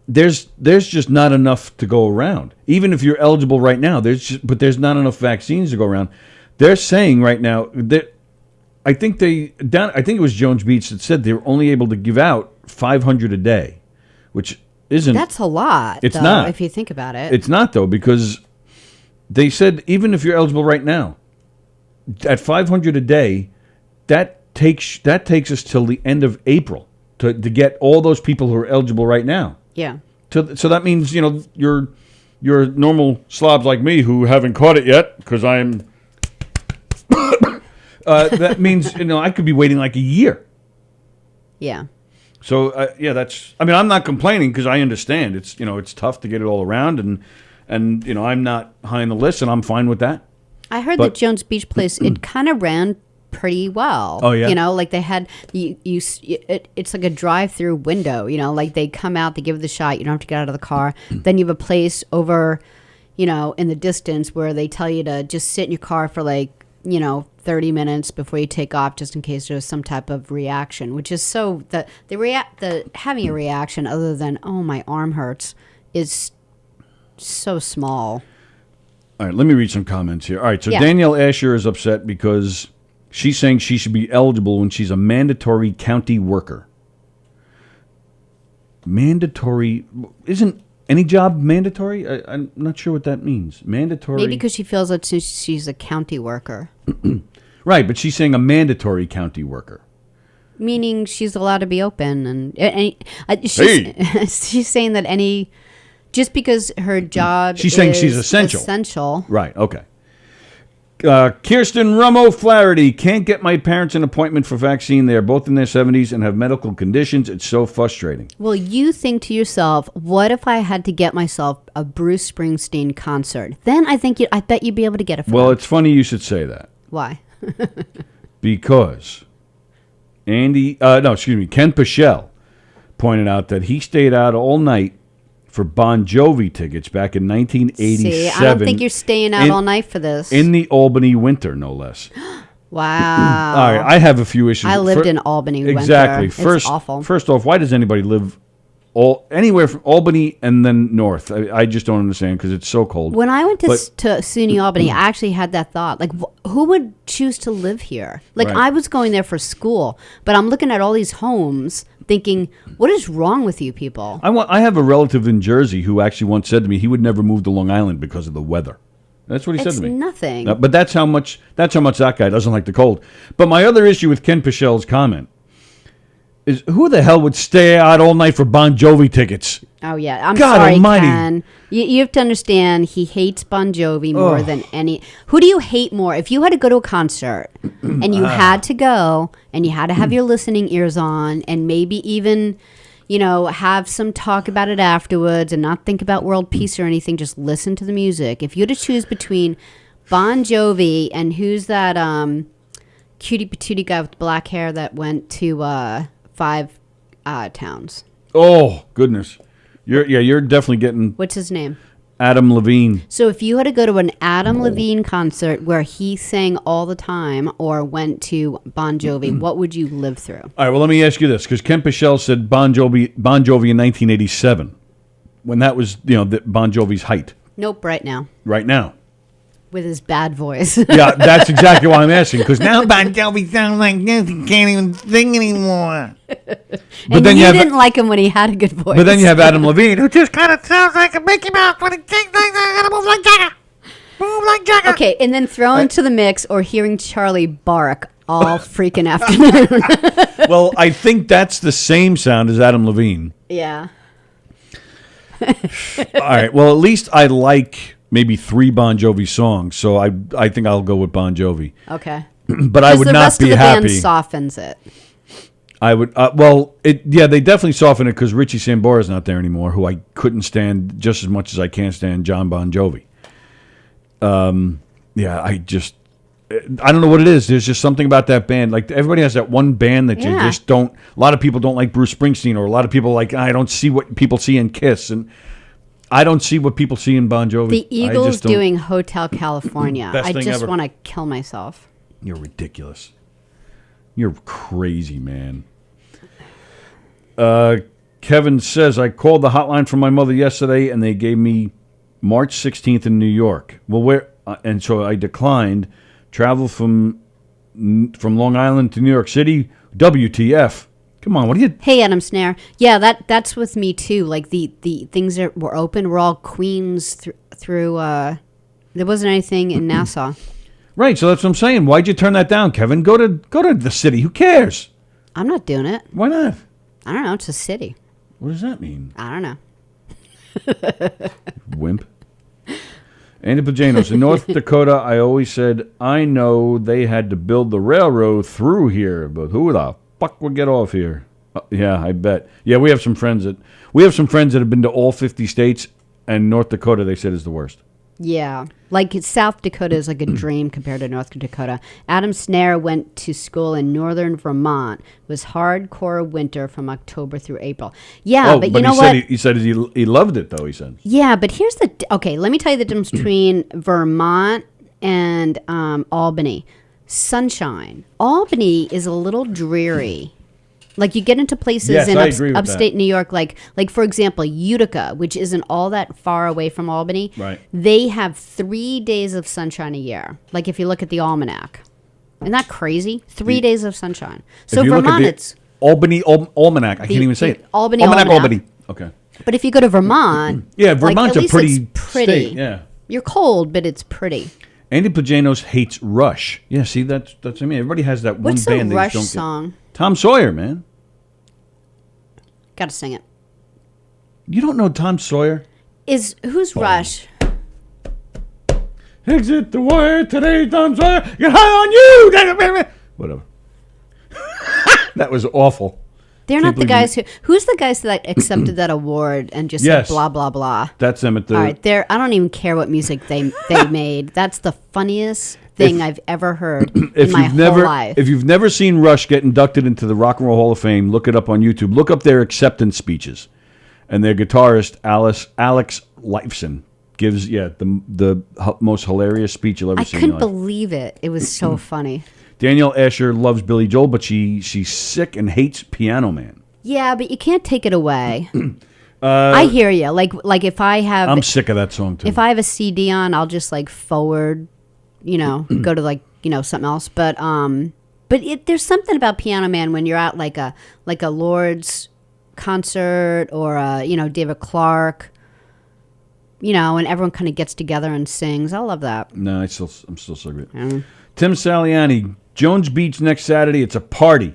there's just not enough to go around. Even if you're eligible right now, there's not enough vaccines to go around. They're saying right now that I think it was Jones Beach that said they were only able to give out 500 a day, which isn't. That's a lot. It's though, not. if you think about it. It's not though, because they said even if you're eligible right now, at 500 a day, that takes us till the end of April to get all those people who are eligible right now. Yeah. So that means your normal slobs like me who haven't caught it yet because I'm. That means I could be waiting a year. Yeah. So I'm not complaining because I understand it's tough to get it all around and I'm not high on the list and I'm fine with that. I heard that Jones Beach place, it kind of ran pretty well. Oh, yeah? You know, like they had it's like a drive-through window. You know, like they come out, they give it the shot. You don't have to get out of the car. Then you have a place over, you know, in the distance where they tell you to just sit in your car for like, you know, 30 minutes before you take off, just in case there's some type of reaction. Which is so the having a reaction other than, oh, my arm hurts, is so small. All right, let me read some comments here. All right, so Yeah. Danielle Asher is upset because she's saying she should be eligible when she's a mandatory county worker. Mandatory isn't any job mandatory? I'm not sure what that means. Mandatory. Maybe because she feels that she's a county worker. Right, but she's saying a mandatory county worker. Meaning she's allowed to be open. Hey. She's saying that just because her job She's saying is she's essential. essential. Right, okay. Kirsten Rummo Flaherty, can't get my parents an appointment for vaccine. They're both in their 70s and have medical conditions. It's so frustrating. Well, you think to yourself, what if I had to get myself a Bruce Springsteen concert? Then I bet you'd be able to get it for Well, them. it's funny you should say that. Why? Because Ken Pichel pointed out that he stayed out all night for Bon Jovi tickets back in 1987. See, I don't think you're staying out all night for this. In the Albany winter, no less. Wow. All right, I have a few issues. I lived in Albany winter. Exactly. It's awful. First off, why does anybody live anywhere from Albany and then north? I just don't understand because it's so cold. When I went to SUNY Albany, I actually had that thought. Like, who would choose to live here? Like, Right. I was going there for school, but I'm looking at all these homes thinking, what is wrong with you people? I have a relative in Jersey who actually once said to me he would never move to Long Island because of the weather. That's what he said It's to me. nothing. But that's how much that guy doesn't like the cold. But my other issue with Ken Pichel's comment is who the hell would stay out all night for Bon Jovi tickets? Oh, yeah. I'm God sorry, almighty. Ken. You have to understand he hates Bon Jovi more than any. Who do you hate more? If you had to go to a concert and you had to go and you had to have your listening ears on and maybe even, you know, have some talk about it afterwards and not think about world peace or anything, just listen to the music. If you had to choose between Bon Jovi and who's that cutie patootie guy with black hair that went to Five Towns? Oh, goodness. You're definitely getting What's his name? Adam Levine. So if you had to go to an Adam Levine concert where he sang all the time or went to Bon Jovi, what would you live through? All right, well, let me ask you this, because Ken Pichel said Bon Jovi in 1987, when that was, Bon Jovi's height. Nope, right now. Right now. With his bad voice. Yeah, that's exactly why I'm asking, because now Bon Jovi sounds like this, he can't even sing anymore. And then you didn't like him when he had a good voice. But then you have Adam Levine, who just kind of sounds like a Mickey Mouse when he sings like that, move like Jagger. Move like Jagger. Okay, and then throw into the mix or hearing Charlie bark all freaking afternoon. Well, I think that's the same sound as Adam Levine. Yeah. All right, well, at least I like maybe 3 Bon Jovi songs, so I think I'll go with Bon Jovi. Okay. But I would the not rest be of the happy. band softens it. I would, they definitely soften it because Richie Sambora's not there anymore, who I couldn't stand just as much as I can't stand John Bon Jovi. I don't know what it is. There's just something about that band. Like, everybody has that one band that you Yeah. just don't, a lot of people don't like Bruce Springsteen, or a lot of people like, I don't see what people see in Kiss, and I don't see what people see in Bon Jovi. The Eagles doing Hotel California. Best I thing just ever. want to kill myself. You're ridiculous. You're crazy, man. Kevin says, I called the hotline from my mother yesterday, and they gave me March 16th in New York. Well, and so I declined. Travel from Long Island to New York City. WTF. Come on, what are you... Hey, Adam Snare. Yeah, that's with me too. Like the things that were open were all Queens through. There wasn't anything in Nassau. Right, so that's what I'm saying. Why'd you turn that down, Kevin? Go to the city. Who cares? I'm not doing it. Why not? I don't know. It's a city. What does that mean? I don't know. Wimp. Andy Pajanos, in North Dakota, I always said, I know they had to build the railroad through here, but who the fuck would get off here? Yeah, I bet. Yeah, we have some friends that have been to all 50 states, and North Dakota, they said, is the worst. Yeah. Like South Dakota is like a dream compared to North Dakota. Adam Snare went to school in northern Vermont. It was hardcore winter from October through April. Yeah, but you know what? He said he loved it, though, he said. Yeah, but here's the... Okay, let me tell you the difference between Vermont and Albany. Sunshine. Albany is a little dreary. Like you get into places in upstate New York, like for example, Utica, which isn't all that far away from Albany. Right. They have 3 days of sunshine a year. Like if you look at the almanac, isn't that crazy? 3 days of sunshine. So Vermont, it's Albany Almanac. I can't even say it. Albany. Okay. But if you go to Vermont, yeah, Vermont's like, at a least it's pretty. state. Yeah. You're cold, but it's pretty. Andy Pajanos hates Rush. Yeah, see, that's what I mean. Everybody has that one What's band the they Rush just don't song? get. Tom Sawyer, man. Got to sing it. You don't know Tom Sawyer? Who's Rush? Exit the wire today, Tom Sawyer. Get high on you. Whatever. That was awful. They're not the guys who's the guys that accepted that award and just said blah blah blah. That's them at the. All right, I don't even care what music they made. That's the funniest thing I've ever heard in my whole life. If you've never seen Rush get inducted into the Rock and Roll Hall of Fame, look it up on YouTube. Look up their acceptance speeches, and their guitarist Alex Lifeson gives the most hilarious speech you'll ever see. I couldn't believe it. It was so funny. Danielle Asher loves Billy Joel, but she's sick and hates Piano Man. Yeah, but you can't take it away. I hear you. Like if I have, I'm sick of that song too. If I have a CD on, I'll just like forward, go to like something else. But there's something about Piano Man when you're at like a Lord's concert or David Clark, and everyone kind of gets together and sings. I love that. No, I'm still sick of it. Tim Saliani, Jones Beach next Saturday. It's a party.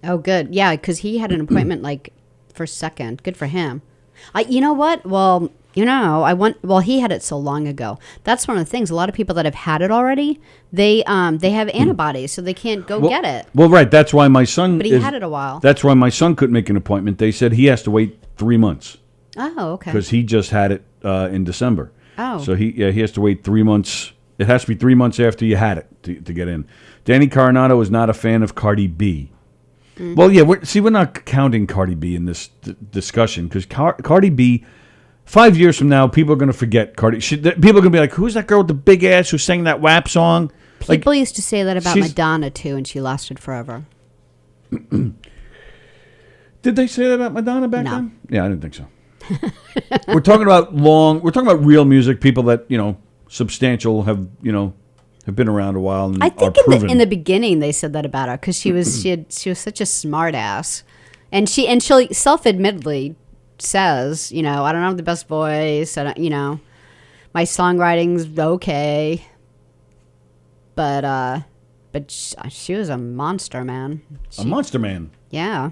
Oh, good. Yeah, because he had an appointment like for second. Good for him. You know what? Well, he had it so long ago. That's one of the things. A lot of people that have had it already, they have antibodies, so they can't go get it. Well, right. That's why my son. But he had it a while. That's why my son couldn't make an appointment. They said he has to wait 3 months. Oh, okay. Because he just had it in December. Oh. So he has to wait 3 months. It has to be 3 months after you had it to get in. Danny Coronado is not a fan of Cardi B. Mm. Well, yeah. We're not counting Cardi B in this discussion because Cardi B. 5 years from now, people are going to forget Cardi. People are going to be like, "Who's that girl with the big ass who sang that WAP song?" People used to say that about Madonna too, and she lasted forever. Did they say that about Madonna back then? Yeah, I didn't think so. We're talking about real music. People that substantial have been around a while. And I think in the beginning they said that about her because she was such a smart ass, and she'll self-admittedly says, I don't have the best voice. I don't, my songwriting's okay, but she was a monster, man. A monster man. Yeah.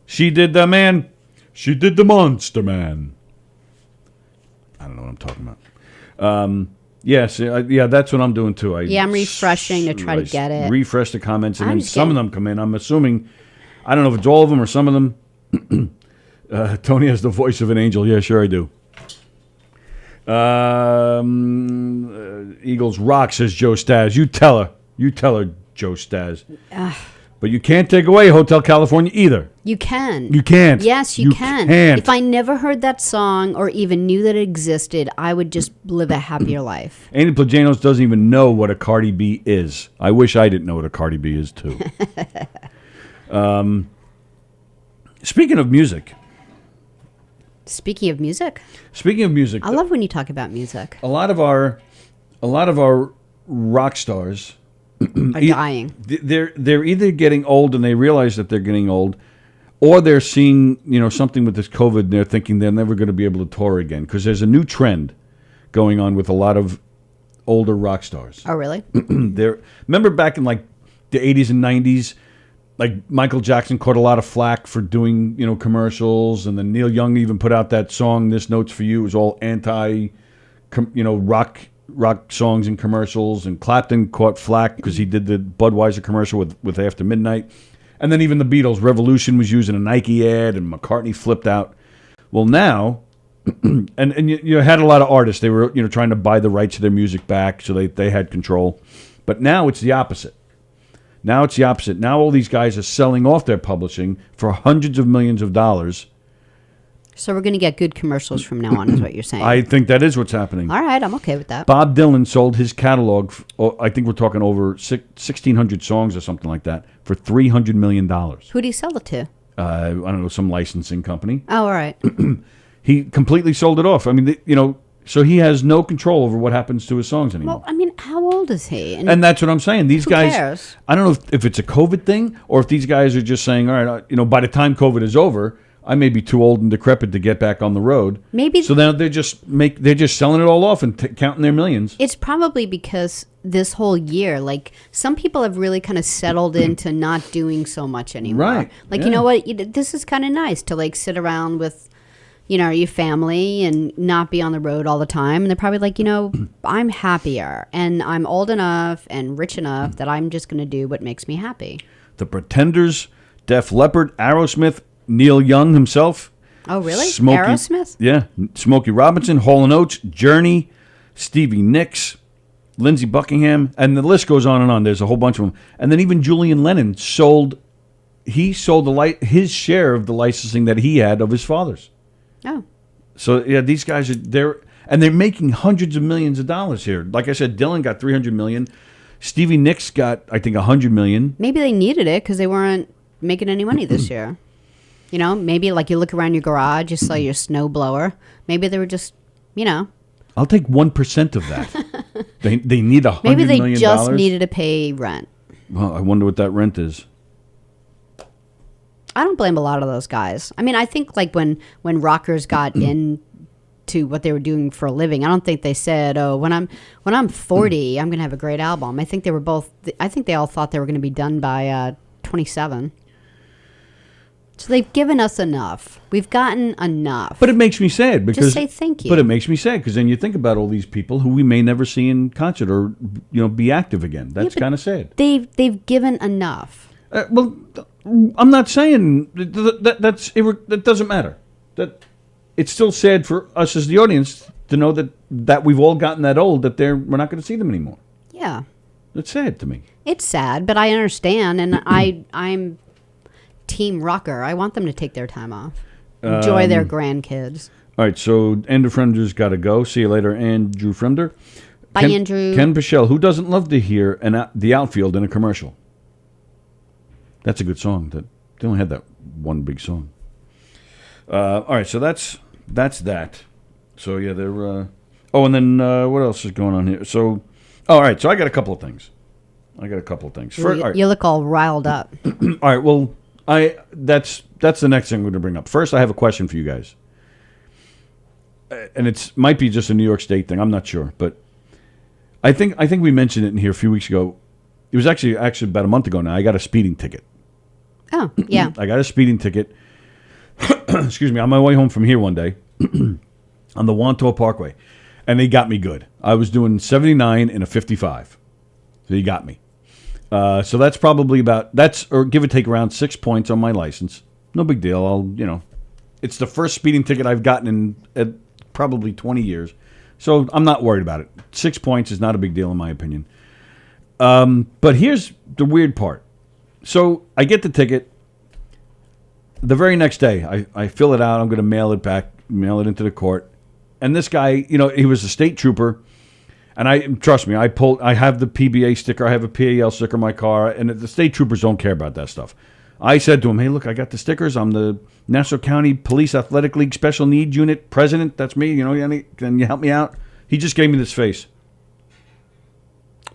She did the man. She did the monster man. I don't know what I'm talking about. Yes, that's what I'm doing too. I'm refreshing to try to get it. Refresh the comments, and then some of them come in. I'm assuming, I don't know if it's all of them or some of them. Tony has the voice of an angel. Yeah, sure I do. Eagles rock, says Joe Staz. You tell her, Joe Staz. But you can't take away Hotel California either. You can. You can't. Yes, you can. Can't. If I never heard that song or even knew that it existed, I would just live a happier life. Andy Plajanos doesn't even know what a Cardi B is. I wish I didn't know what a Cardi B is, too. Speaking of music. Speaking of music, I love when you talk about music. A lot of our rock stars are dying. They're either getting old and they realize that they're getting old, or they're seeing something with this COVID and they're thinking they're never going to be able to tour again because there's a new trend going on with a lot of older rock stars. Oh, really? Remember back in like the 80s and 90s. Like Michael Jackson caught a lot of flack for doing, commercials, and then Neil Young even put out that song, "This Note's for You." It was all anti, rock songs and commercials. And Clapton caught flack because he did the Budweiser commercial with After Midnight, and then even the Beatles, "Revolution" was using a Nike ad, and McCartney flipped out. Well, now and you had a lot of artists. They were trying to buy the rights to their music back, so they had control. But now it's the opposite. Now all these guys are selling off their publishing for hundreds of millions of dollars. So we're going to get good commercials from now on, is what you're saying. I think that is what's happening. All right, I'm okay with that. Bob Dylan sold his catalog. I think we're talking over 1,600 songs or something like that for $300 million. Who do you sell it to? I don't know, some licensing company. Oh, all right. He completely sold it off. I mean, so he has no control over what happens to his songs anymore. Well, I mean, how old is he? And that's what I'm saying. These who guys, cares? I don't know if it's a COVID thing or if these guys are just saying, all right, by the time COVID is over, I may be too old and decrepit to get back on the road. Maybe. So now they're just selling it all off and counting their millions. It's probably because this whole year, like, some people have really kind of settled into not doing so much anymore. Right. Like, yeah. you know what? This is kind of nice to, like, sit around with, your family and not be on the road all the time. And they're probably like, I'm happier and I'm old enough and rich enough that I'm just going to do what makes me happy. The Pretenders, Def Leppard, Aerosmith, Neil Young himself. Oh, really? Smokey, Aerosmith? Yeah. Smokey Robinson, Hall & Oates, Journey, Stevie Nicks, Lindsey Buckingham, and the list goes on and on. There's a whole bunch of them. And then even Julian Lennon sold his share of the licensing that he had of his father's. Oh. So, yeah, these guys they're making hundreds of millions of dollars here. Like I said, Dylan got $300 million. Stevie Nicks got, I think, $100 million. Maybe they needed it because they weren't making any money this year. Maybe like you look around your garage, you saw your snow blower. Maybe they were just, I'll take 1% of that. they need $100 million. Maybe they just needed to pay rent. Well, I wonder what that rent is. I don't blame a lot of those guys. I mean, I think like when rockers got into what they were doing for a living, I don't think they said, "Oh, when I'm 40, I'm going to have a great album." I think they all thought they were going to be done by 27. So they've given us enough. We've gotten enough. But it makes me sad because just say thank you. But it makes me sad because then you think about all these people who we may never see in concert or be active again. That's kind of sad. They've given enough. Well, I'm not saying that doesn't matter. That it's still sad for us as the audience to know that we've all gotten that old that we're not going to see them anymore. Yeah, it's sad to me. It's sad, but I understand, and I'm team rocker. I want them to take their time off, enjoy their grandkids. All right, so Andrew Fremder's got to go. See you later, Andrew Fremder. Bye, Andrew. Ken Pichelle, who doesn't love to hear the outfield in a commercial? That's a good song. They only had that one big song. All right, so that's that. So yeah, they're. And then what else is going on here? So, all right, so I got a couple of things. You look all riled up. All right, well, that's the next thing I'm going to bring up. First, I have a question for you guys, and it might be just a New York State thing. I'm not sure, but I think we mentioned it in here a few weeks ago. It was actually about a month ago now. I got a speeding ticket. Oh, yeah. I got a speeding ticket. Excuse me, on my way home from here one day on the Wantaw Parkway, and they got me good. I was doing 79 in a 55, so he got me. So that's probably or give or take around 6 points on my license. No big deal. It's the first speeding ticket I've gotten in probably 20 years, so I'm not worried about it. 6 points is not a big deal in my opinion. But here's the weird part. So I get the ticket. The very next day, I fill it out. I'm going to mail it into the court. And this guy, he was a state trooper. And trust me, I have the PBA sticker. I have a PAL sticker in my car. And the state troopers don't care about that stuff. I said to him, hey, look, I got the stickers. I'm the Nassau County Police Athletic League Special Needs Unit president. That's me. Can you help me out? He just gave me this face.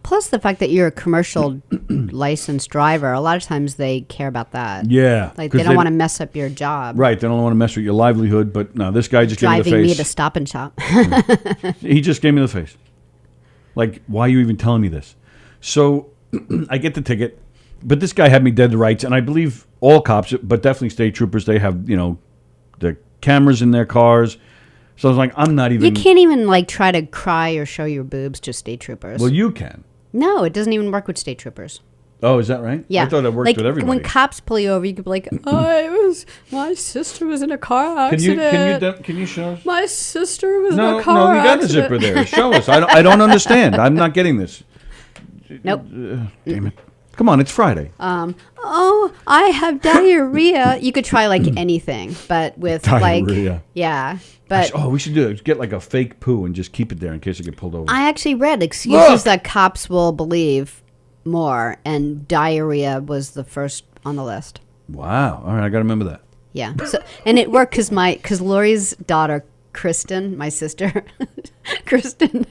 Plus the fact that you're a commercial licensed driver, a lot of times they care about that. Yeah. Like they don't want to mess up your job. Right. They don't want to mess with your livelihood. But no, this guy just gave me the face. Driving me to Stop and Shop. He just gave me the face. Like, why are you even telling me this? So I get the ticket, but this guy had me dead to rights. And I believe all cops, but definitely state troopers, they have, the cameras in their cars. So I was like, I'm not even. You can't even try to cry or show your boobs to state troopers. Well, you can. No, it doesn't even work with state troopers. Oh, is that right? Yeah. I thought it worked like, with everybody. When cops pull you over, you could be like, my sister was in a car accident. Can you show us? My sister was No, in a car no, you got the accident. zipper there. Show us. I don't understand. I'm not getting this. Nope. Damn it. Come on, it's Friday. Oh, I have diarrhea. You could try like anything, but with Diarrhea. like, yeah. But We should do it. Get like a fake poo and just keep it there in case you get pulled over. I actually read excuses Look! that cops will believe more, and diarrhea was the first on the list. Wow. All right, I got to remember that. Yeah. So, and it worked because Lori's daughter, Kristen, my sister, Kristen,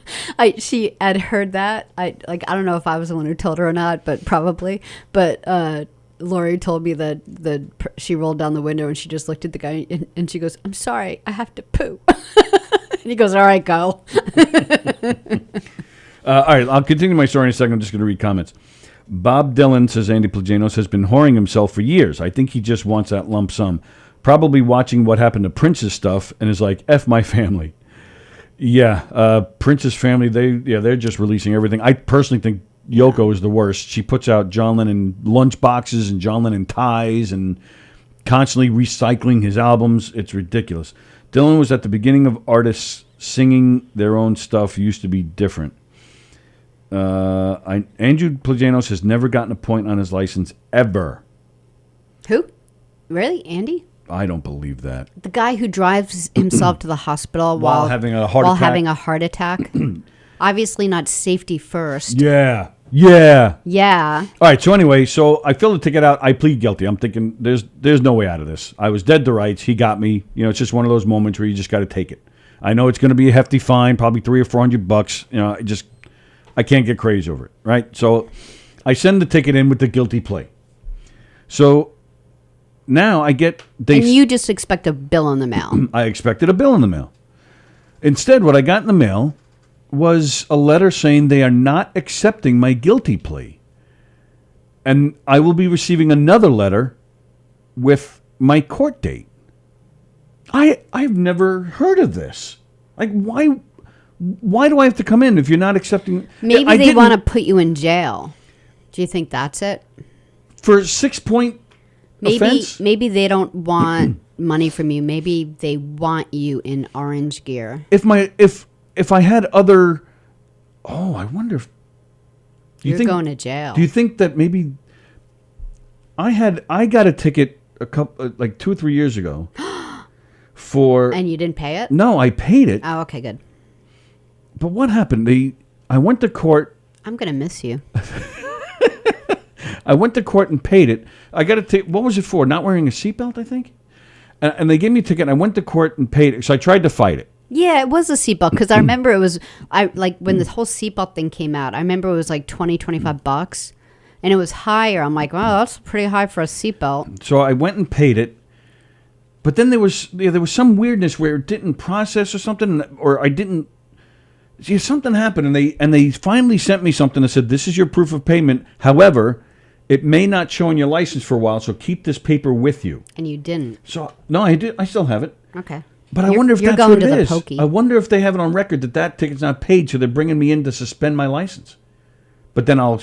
she had heard that. I don't know if I was the one who told her or not, but probably. But Lori told me that she rolled down the window and she just looked at the guy and she goes, "I'm sorry, I have to poo." And he goes, "All right, go." All right, I'll continue my story in a second. I'm just going to read comments. Bob Dylan, says Andy Plagianos, has been whoring himself for years. I think he just wants that lump sum. Probably watching What Happened to Prince's stuff and is like, F my family. Yeah, Prince's family, they're just releasing everything. I personally think Yoko is the worst. She puts out John Lennon lunch boxes and John Lennon ties and constantly recycling his albums. It's ridiculous. Dylan was at the beginning of artists singing their own stuff used to be different. Andrew Plagianos has never gotten a point on his license ever. Who? Really, Andy? I don't believe that. The guy who drives himself to the hospital While having a heart attack? Obviously not safety first. Yeah. Yeah. All right. So anyway, I filled the ticket out. I plead guilty. I'm thinking there's no way out of this. I was dead to rights. He got me. You know, it's just one of those moments where you just got to take it. I know it's going to be a hefty fine, probably $300 or $400. You know, I can't get crazy over it. Right. So I send the ticket in with the guilty plea. So now I get and you just expect a bill in the mail. I expected a bill in the mail. Instead, what I got in the mail was a letter saying they are not accepting my guilty plea. And I will be receiving another letter with my court date. I've never heard of this. Like, why do I have to come in if you're not accepting? Maybe they want to put you in jail. Do you think that's it? For 6-point offense? Maybe they don't want money from you. Maybe they want you in orange gear. If I had other, I wonder if you're going to jail. Do you think that maybe I got a ticket a couple like 2 or 3 years ago for and you didn't pay it? No, I paid it. Oh, okay, good. But what happened? I went to court. I'm gonna miss you. I went to court and paid it. I got a ticket. What was it for? Not wearing a seatbelt, I think. And they gave me a ticket. And I went to court and paid it. So I tried to fight it. Yeah, it was a seatbelt because I remember it was when the whole seatbelt thing came out. I remember it was like $20-$25, and it was higher. I'm like, wow, that's pretty high for a seatbelt. So I went and paid it, but then there was some weirdness where it didn't process or something, or I didn't. See, something happened, and they finally sent me something that said, "This is your proof of payment. However, it may not show on your license for a while, so keep this paper with you." And you didn't. So no, I did. I still have it. Okay. But I wonder if that's going what to it the is. pokey. I wonder if they have it on record that ticket's not paid, so they're bringing me in to suspend my license. But then I'll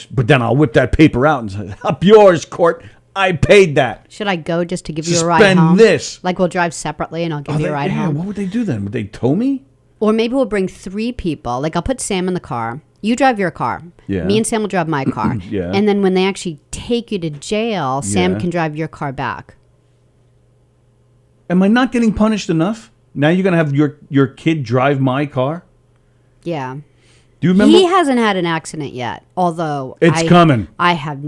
whip that paper out and say, "Up yours, court. I paid that." Should I go just to give you a ride Suspend home? this. Like we'll drive separately and I'll give you a ride home. What would they do then? Would they tow me? Or maybe we'll bring 3 people. Like I'll put Sam in the car. You drive your car. Yeah. Me and Sam will drive my car. Yeah. And then when they actually take you to jail, Sam Yeah. can drive your car back. Am I not getting punished enough? Now you're going to have your kid drive my car? Yeah. Do you remember? He hasn't had an accident yet, although It's coming. I have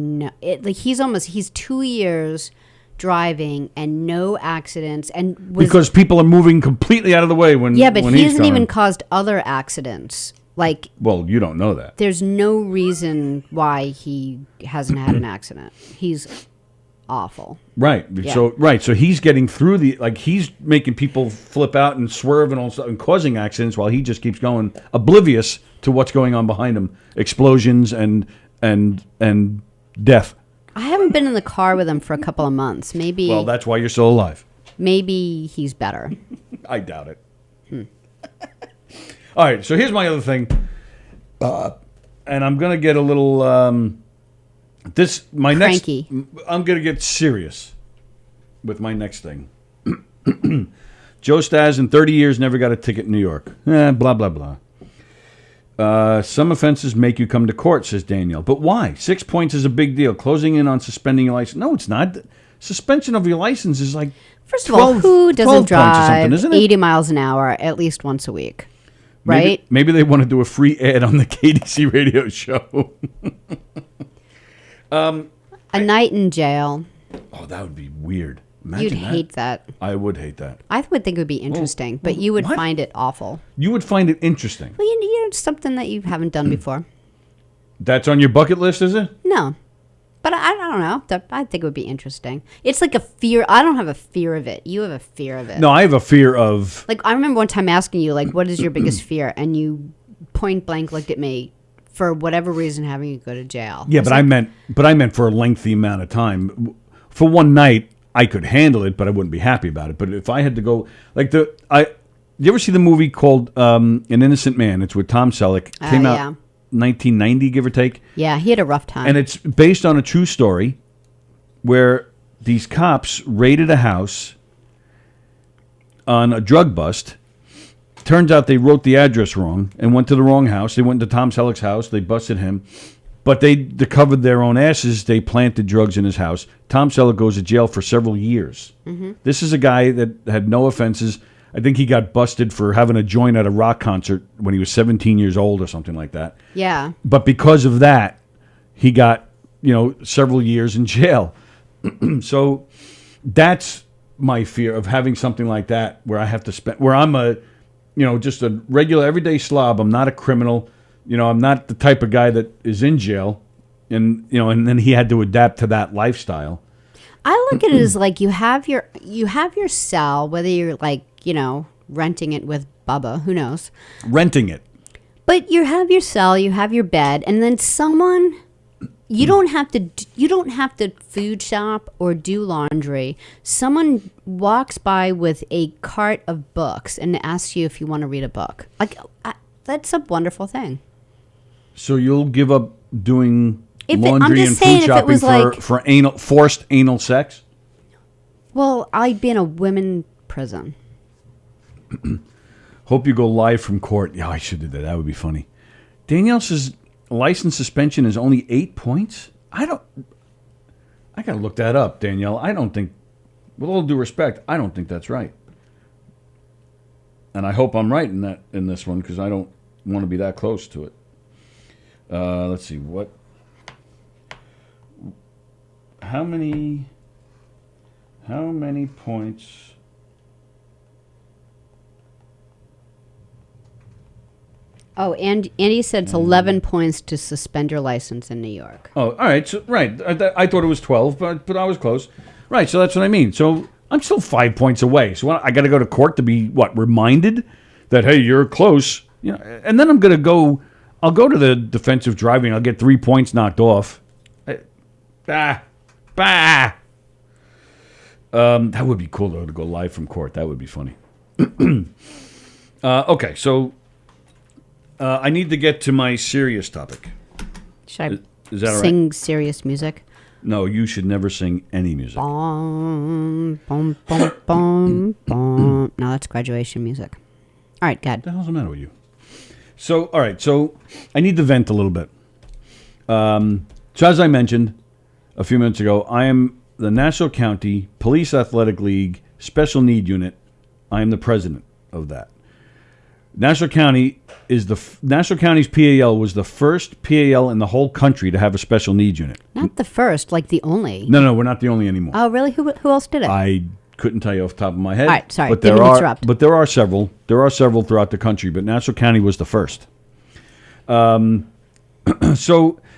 he's 2 years driving and no accidents Because people are moving completely out of the way when but when he he's hasn't even coming. caused other accidents. Like, Well, you don't know that. there's no reason why he hasn't had an accident. He's awful. Right. Yeah. So he's getting through he's making people flip out and swerve and all stuff and causing accidents while he just keeps going oblivious to what's going on behind him. Explosions and death. I haven't been in the car with him for a couple of months. Maybe Well, that's why you're still alive. maybe he's better. I doubt it. All right, so here's my other thing. And I'm going to get a little My Cranky. I'm gonna get serious with my next thing. Joe Stas in 30 years never got a ticket in New York. Blah blah blah. Some offenses make you come to court, says Danielle. But why? 6 points is a big deal. Closing in on suspending your license. No, it's not. Suspension of your license is like First of all, who 12 doesn't points or something, drive isn't it? 80 miles an hour at least once a week? Right? Maybe they want to do a free ad on the KDC radio show. A night in jail. Oh, that would be weird. Imagine You'd that. hate that. I would hate that. I would think it would be interesting, but you would what? find it awful. You would find it interesting. Well, it's something that you haven't done before. That's on your bucket list, is it? No. But I don't know. I think it would be interesting. It's like a fear. I don't have a fear of it. You have a fear of it. No, I have a fear of... Like, I remember one time asking you, like, what is your biggest fear? And you point blank looked at me for whatever reason having you go to jail. Yeah, but I meant for a lengthy amount of time. For one night, I could handle it, but I wouldn't be happy about it. But if I had to go... You ever see the movie called An Innocent Man? It's with Tom Selleck. Came out... Yeah. 1990, give or take. Yeah, he had a rough time. And it's based on a true story where these cops raided a house on a drug bust. Turns out they wrote the address wrong and went to the wrong house. They went to Tom Selleck's house. They busted him. But they covered their own asses. They planted drugs in his house. Tom Selleck goes to jail for several years. Mm-hmm. This is a guy that had no offenses. I think he got busted for having a joint at a rock concert when he was 17 years old or something like that. Yeah. But because of that, he got, several years in jail. So that's my fear of having something like that where I have to where I'm just a regular everyday slob. I'm not a criminal. I'm not the type of guy that is in jail. And, and then he had to adapt to that lifestyle. I look at it as like you have your cell, whether you're like, renting it with Bubba, who knows? Renting it. But you have your cell, you have your bed, and then someone you don't have to food shop or do laundry. Someone walks by with a cart of books and asks you if you want to read a book. Like that's a wonderful thing. So you'll give up doing laundry I'm just and saying, food if it shopping was like, for forced anal sex? Well, I'd be in a women prison. Hope you go live from court. Yeah, I should do that. That would be funny. Danielle says license suspension is only 8 points. I got to look that up, Danielle. I don't think, with all due respect, I don't think that's right. And I hope I'm right in this one because I don't want to be that close to it. Let's see how many points? Oh, and Andy said it's 11 points to suspend your license in New York. Oh, all right. So, right. I thought it was 12, but I was close. Right. So that's what I mean. So I'm still 5 points away. So I got to go to court to be reminded that, hey, you're close. And then I'm going to go. I'll go to the defensive driving. I'll get 3 points knocked off. That would be cool though to go live from court. That would be funny. Okay. So. I need to get to my serious topic. Should I Is that all right? sing serious music? No, you should never sing any music. Bum, bum, bum, bum, bum. No, that's graduation music. All right, good. What the hell's the matter with you? So, all right. So, I need to vent a little bit. So, as I mentioned a few minutes ago, I am the Nassau County Police Athletic League Special Need Unit. I am the president of that. Nassau County's PAL was the first PAL in the whole country to have a special needs unit. Not the first, like the only. No, we're not the only anymore. Oh, really? Who else did it? I couldn't tell you off the top of my head. All right, sorry, but didn't interrupt. But there are several. There are several throughout the country, but Nassau County was the first. So,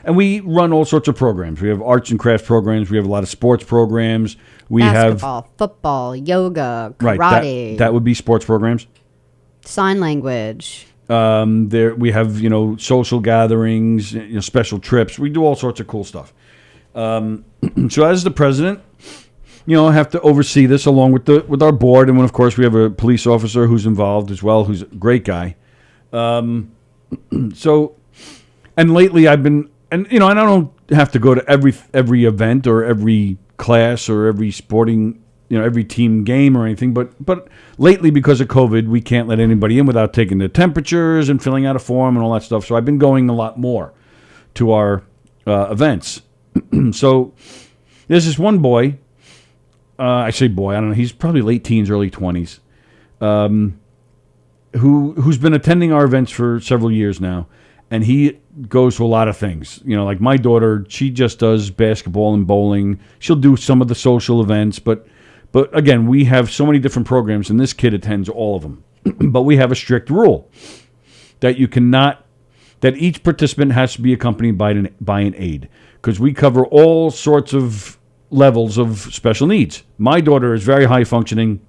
and we run all sorts of programs. We have arts and crafts programs. We have a lot of sports programs. We Basketball, football, yoga, karate. Right, that would be sports programs. Sign language. There we have social gatherings, special trips. We do all sorts of cool stuff. So as the president, I have to oversee this along with our board, and of course we have a police officer who's involved as well, who's a great guy. So, and lately I've been and and I don't have to go to every event or every class or every sporting, every team game or anything. But lately, because of COVID, we can't let anybody in without taking their temperatures and filling out a form and all that stuff. So I've been going a lot more to our events. So there's this one boy. I say boy. I don't know. He's probably late teens, early 20s. Who's been attending our events for several years now, and he goes to a lot of things. Like my daughter, she just does basketball and bowling. She'll do some of the social events, but again, we have so many different programs, and this kid attends all of them. But we have a strict rule that that each participant has to be accompanied by an aide, because we cover all sorts of levels of special needs. My daughter is very high functioning.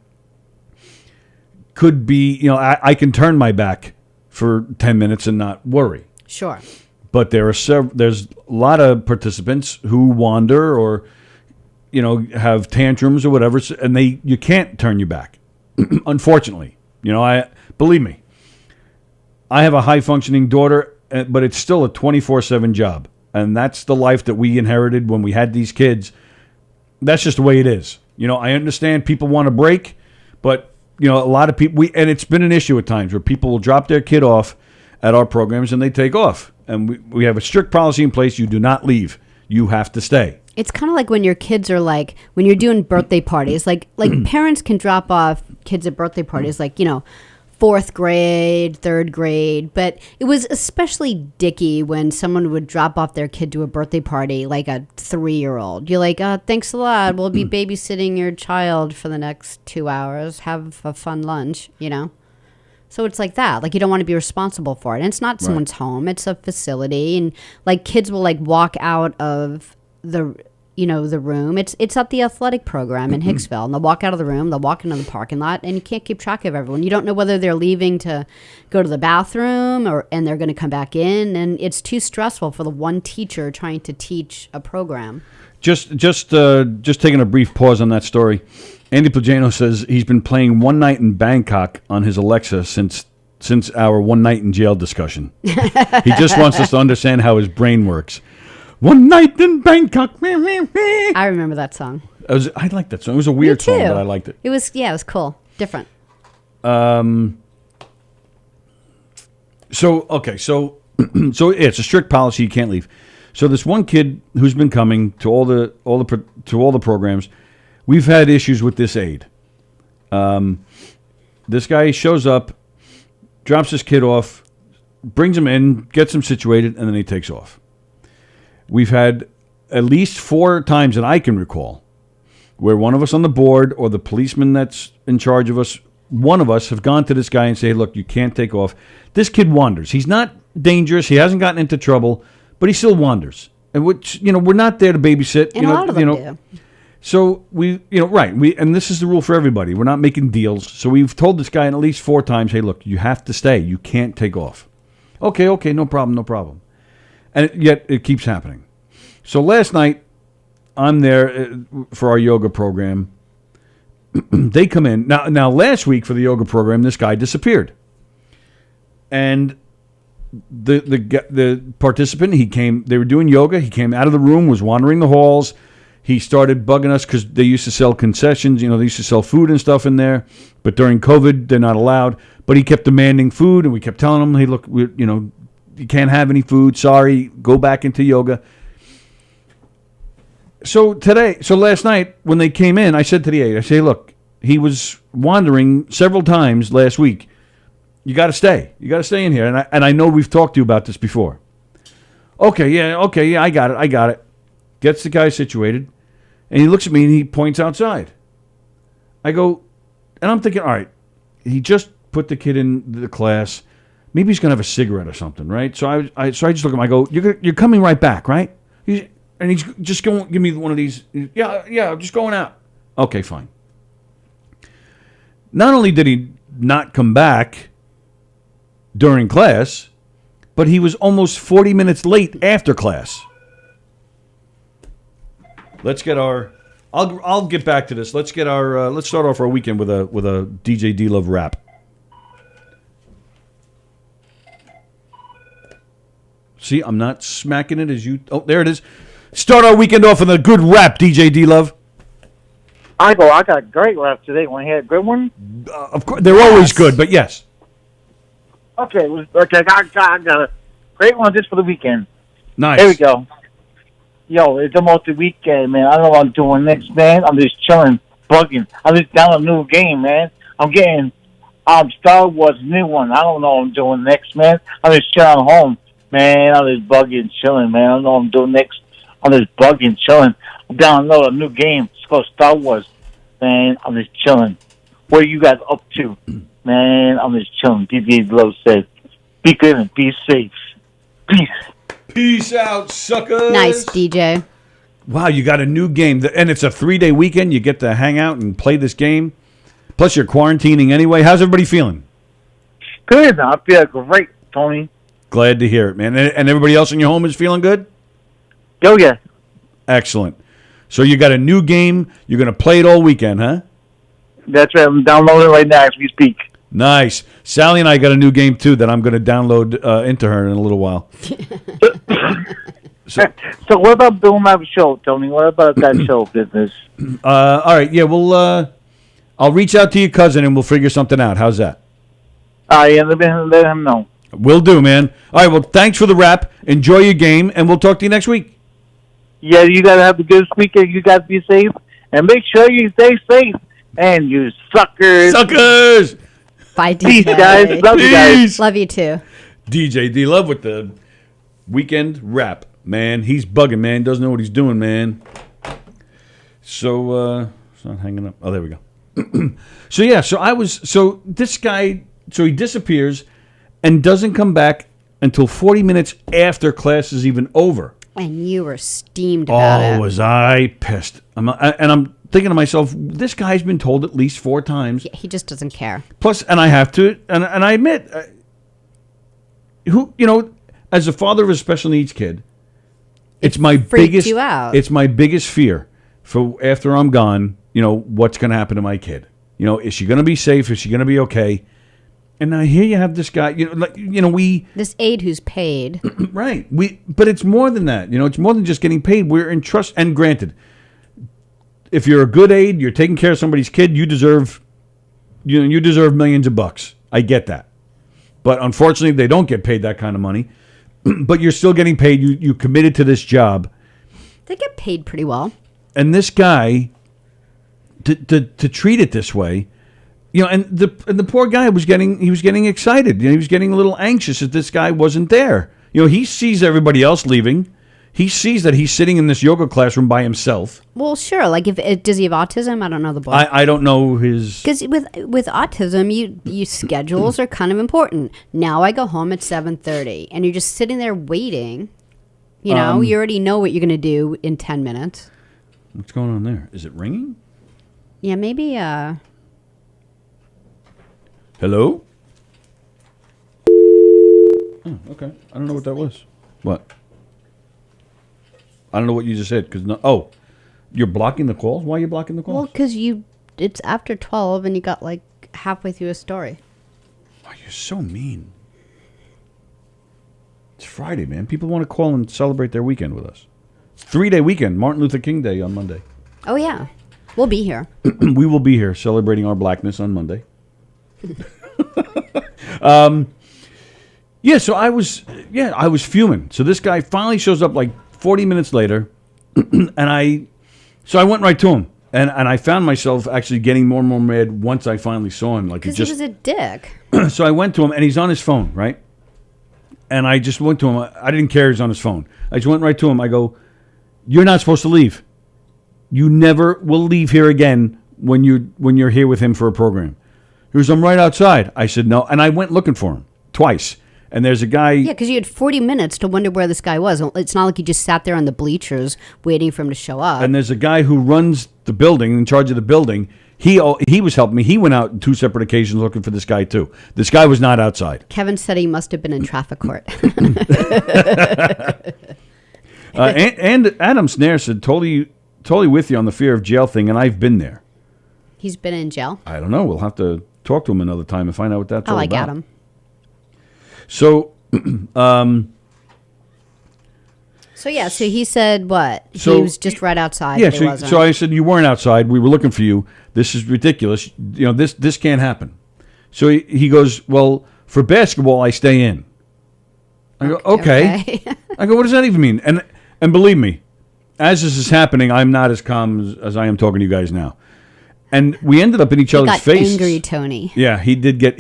Could be, I can turn my back for 10 minutes and not worry. Sure. But there's a lot of participants who wander or, have tantrums or whatever, and you can't turn your back. Unfortunately, believe me, I have a high functioning daughter, but it's still a 24/7 job, and that's the life that we inherited when we had these kids. That's just the way it is. I understand people want a break, but a lot of people, and it's been an issue at times where people will drop their kid off at our programs and they take off. And we have a strict policy in place. You do not leave. You have to stay. It's kind of like when your kids are when you're doing birthday parties, like parents can drop off kids at birthday parties, fourth grade, third grade. But it was especially dicky when someone would drop off their kid to a birthday party, like a 3-year-old. You're like, thanks a lot. We'll be babysitting your child for the next 2 hours. Have a fun lunch, So it's like that. You don't want to be responsible for it. And it's not someone's home. It's a facility. And kids will walk out of the room. It's at the athletic program in Hicksville, and they'll walk out of the room, they'll walk into the parking lot, and you can't keep track of everyone. You don't know whether they're leaving to go to the bathroom and they're going to come back in, and it's too stressful for the one teacher trying to teach a program. Just taking a brief pause on that story. Andy Plagano says he's been playing One Night in Bangkok on his Alexa since our One Night in Jail discussion. He just wants us to understand how his brain works. One night in Bangkok. I remember that song. I liked that song. It was a weird song, but I liked it. It was cool. Different. So it's a strict policy. You can't leave. So this one kid who's been coming to all the programs, we've had issues with this aide. This guy shows up, drops his kid off, brings him in, gets him situated, and then he takes off. We've had at least 4 times that I can recall where one of us on the board or the policeman that's in charge of us, one of us have gone to this guy and say, hey, look, you can't take off. This kid wanders. He's not dangerous. He hasn't gotten into trouble, but he still wanders. And which, we're not there to babysit. And a lot of them do. So and this is the rule for everybody. We're not making deals. So we've told this guy at least 4 times, hey, look, you have to stay. You can't take off. Okay, no problem. And yet it keeps happening. So last night, I'm there for our yoga program. They come in. Now, last week for the yoga program, this guy disappeared. And the participant, he came, they were doing yoga. He came out of the room, was wandering the halls. He started bugging us because they used to sell concessions. They used to sell food and stuff in there. But during COVID, they're not allowed. But he kept demanding food, and we kept telling him, hey, look, you can't have any food. Sorry, go back into yoga. So last night when they came in, I said to the aide, I say, look, he was wandering several times last week. You got to stay. You got to stay in here. And I know we've talked to you about this before. Okay, I got it. Gets the guy situated, and he looks at me and he points outside. I go, and I'm thinking, all right, he just put the kid in the class. Maybe he's going to have a cigarette or something, right? So I just look at him. I go, you're coming right back, right? And he's just going, give me one of these. Yeah, I'm just going out. Okay, fine. Not only did he not come back during class, but he was almost 40 minutes late after class. Let's get our. I'll get back to this. Let's get our. Let's start off our weekend with a DJ D-Love rap. See, I'm not smacking it as you. Oh, there it is. Start our weekend off with a good rap, DJ D Love. I got a great rap today. Want to hear a good one? Of course, they're always good, but yes. Okay, I got a great one just for the weekend. Nice. Here we go. Yo, it's almost the weekend, man. I don't know what I'm doing next, man. I'm just chilling, bugging. I just downloaded a new game, man. I'm getting Star Wars new one. I don't know what I'm doing next, man. I'm just chilling home, man. I'm just bugging, chilling, man. I don't know what I'm doing next. I'm just bugging, chilling. I'm downloading a new game. It's called Star Wars, man. I'm just chilling. What are you guys up to, man? I'm just chilling. DJ Low said, "Be good and be safe. Peace." Peace out, suckers. Nice, DJ. Wow, you got a new game. And it's a 3-day weekend. You get to hang out and play this game. Plus, you're quarantining anyway. How's everybody feeling? Good. I feel great, Tony. Glad to hear it, man. And everybody else in your home is feeling good? Oh, yeah. Excellent. So you got a new game. You're going to play it all weekend, huh? That's right. I'm downloading it right now as we speak. Nice. Sally and I got a new game, too, that I'm going to download into her in a little while. So what about doing my show, Tony? What about that show business? All right. Yeah, I'll reach out to your cousin and we'll figure something out. How's that? Yeah, let him know. Will do, man. All right, well, thanks for the rap. Enjoy your game, and we'll talk to you next week. Yeah, you got to have a good weekend. You got to be safe. And make sure you stay safe. And you suckers. Suckers! Bye, DJ. Peace, guys. Love you guys. Love you too. DJ D Love with the weekend rap. Man, he's bugging, man. Doesn't know what he's doing, man. So, it's not hanging up. Oh, there we go. So this guy, he disappears and doesn't come back until 40 minutes after class is even over. And you were steamed about it. Oh, was I pissed. I'm thinking to myself, this guy's been told at least 4 times. Yeah, he just doesn't care. Plus, and I have to, and I admit, as a father of a special needs kid, it's my biggest. you out. It's my biggest fear for after I'm gone. What's going to happen to my kid? Is she going to be safe? Is she going to be okay? And now here you have this guy. This aide who's paid. Right. But it's more than that. It's more than just getting paid. We're in trust. And granted, if you're a good aide, you're taking care of somebody's kid, you deserve millions of bucks. I get that. But unfortunately, they don't get paid that kind of money. But you're still getting paid. You committed to this job. They get paid pretty well. And this guy, to treat it this way, and the poor guy was getting excited. He was getting a little anxious that this guy wasn't there. He sees everybody else leaving. He sees that he's sitting in this yoga classroom by himself. Well, sure. Like, does he have autism? I don't know the boy. I don't know his. Because with autism, you schedules are kind of important. Now I go home at 7:30, and you're just sitting there waiting. You already know what you're going to do in 10 minutes. What's going on there? Is it ringing? Yeah, maybe. Hello? Oh, okay. I don't know what that was. What? I don't know what you just said. You're blocking the calls? Why are you blocking the calls? Well, because it's after 12 and you got like halfway through a story. Oh, you're so mean. It's Friday, man. People want to call and celebrate their weekend with us. It's 3-day weekend. Martin Luther King Day on Monday. Oh, yeah. We'll be here. We will be here celebrating our blackness on Monday. So I was fuming. So this guy finally shows up like 40 minutes later, and I went right to him, and I found myself actually getting more and more mad once I finally saw him. Because he was a dick. So I went to him, and he's on his phone, right? And I just went to him. I didn't care he's on his phone. I just went right to him. I go, "You're not supposed to leave. You never will leave here again when you're here with him for a program." He goes, "I'm right outside." I said, "No," and I went looking for him twice. And there's a guy... Yeah, because you had 40 minutes to wonder where this guy was. It's not like you just sat there on the bleachers waiting for him to show up. And there's a guy who runs the building, in charge of the building. He was helping me. He went out on 2 separate occasions looking for this guy, too. This guy was not outside. Kevin said he must have been in traffic court. And Adam Snare said, totally with you on the fear of jail thing, and I've been there. He's been in jail? I don't know. We'll have to talk to him another time and find out what that's all about. I like Adam. So, So he said what? So he was just right outside. Yeah, but he wasn't. so I said, you weren't outside. We were looking for you. This is ridiculous. You know, this can't happen. So he goes, well, for basketball, I stay in. I go, okay. I go, what does that even mean? And believe me, as this is happening, I'm not as calm as I am talking to you guys now. And we ended up in each other's faces. Angry Tony. Yeah, he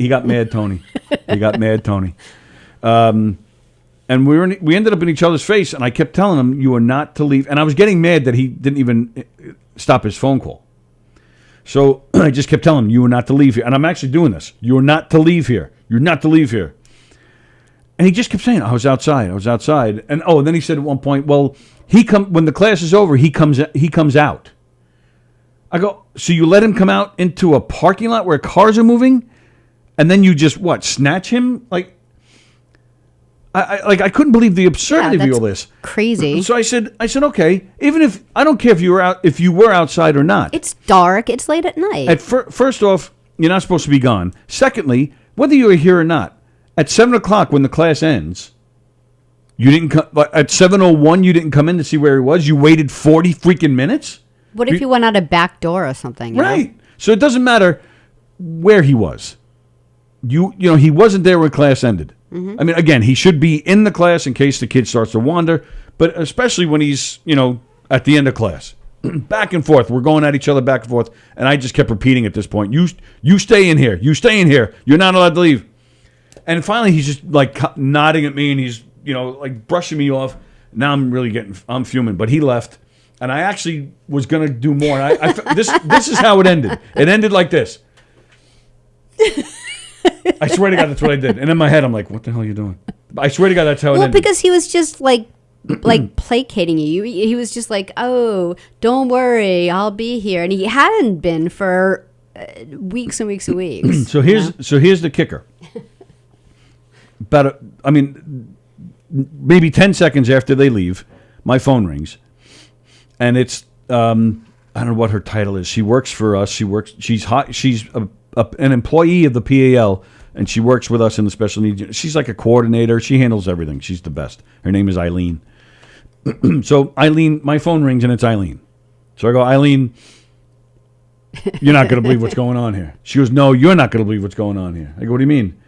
got mad Tony. He got mad Tony. And we ended up in each other's face, and I kept telling him, you are not to leave. And I was getting mad that he didn't even stop his phone call. So I just kept telling him, you are not to leave here. And I'm actually doing this. You are not to leave here. You're not to leave here. And he just kept saying, I was outside. And then he said at one point, well, when the class is over, he comes out. I go, so you let him come out into a parking lot where cars are moving, and then you just snatch him? Like, I couldn't believe the absurdity of all this. Crazy. So I said, okay, even if I don't care if you were outside or not. It's dark. It's late at night. First off, you're not supposed to be gone. Secondly, whether you were here or not, at 7:00 when the class ends, you didn't come. At 7:01, you didn't come in to see where he was. You waited 40 freaking minutes. What if you went out a back door or something? Right. Know? So it doesn't matter where he was. You know, he wasn't there when class ended. Mm-hmm. I mean, again, he should be in the class in case the kid starts to wander, but especially when he's, at the end of class. Back and forth. We're going at each other back and forth, and I just kept repeating at this point, you stay in here. You stay in here. You're not allowed to leave. And finally, he's just, nodding at me, and he's, brushing me off. Now I'm fuming, but he left. And I actually was going to do more. And this is how it ended. It ended like this. I swear to God, that's what I did. And in my head, I'm like, what the hell are you doing? I swear to God, that's how it ended. Well, because he was just like placating you. He was just like, oh, don't worry, I'll be here. And he hadn't been for weeks and weeks and weeks. So here's the kicker. Maybe 10 seconds after they leave, my phone rings. And it's I don't know what her title is. She works for us. She's hot. She's an employee of the PAL, and she works with us in the special needs. She's like a coordinator. She handles everything. She's the best. Her name is Eileen. So Eileen, my phone rings and it's Eileen. So I go, Eileen, you're not going to believe what's going on here. She goes, no, you're not going to believe what's going on here. I go, what do you mean?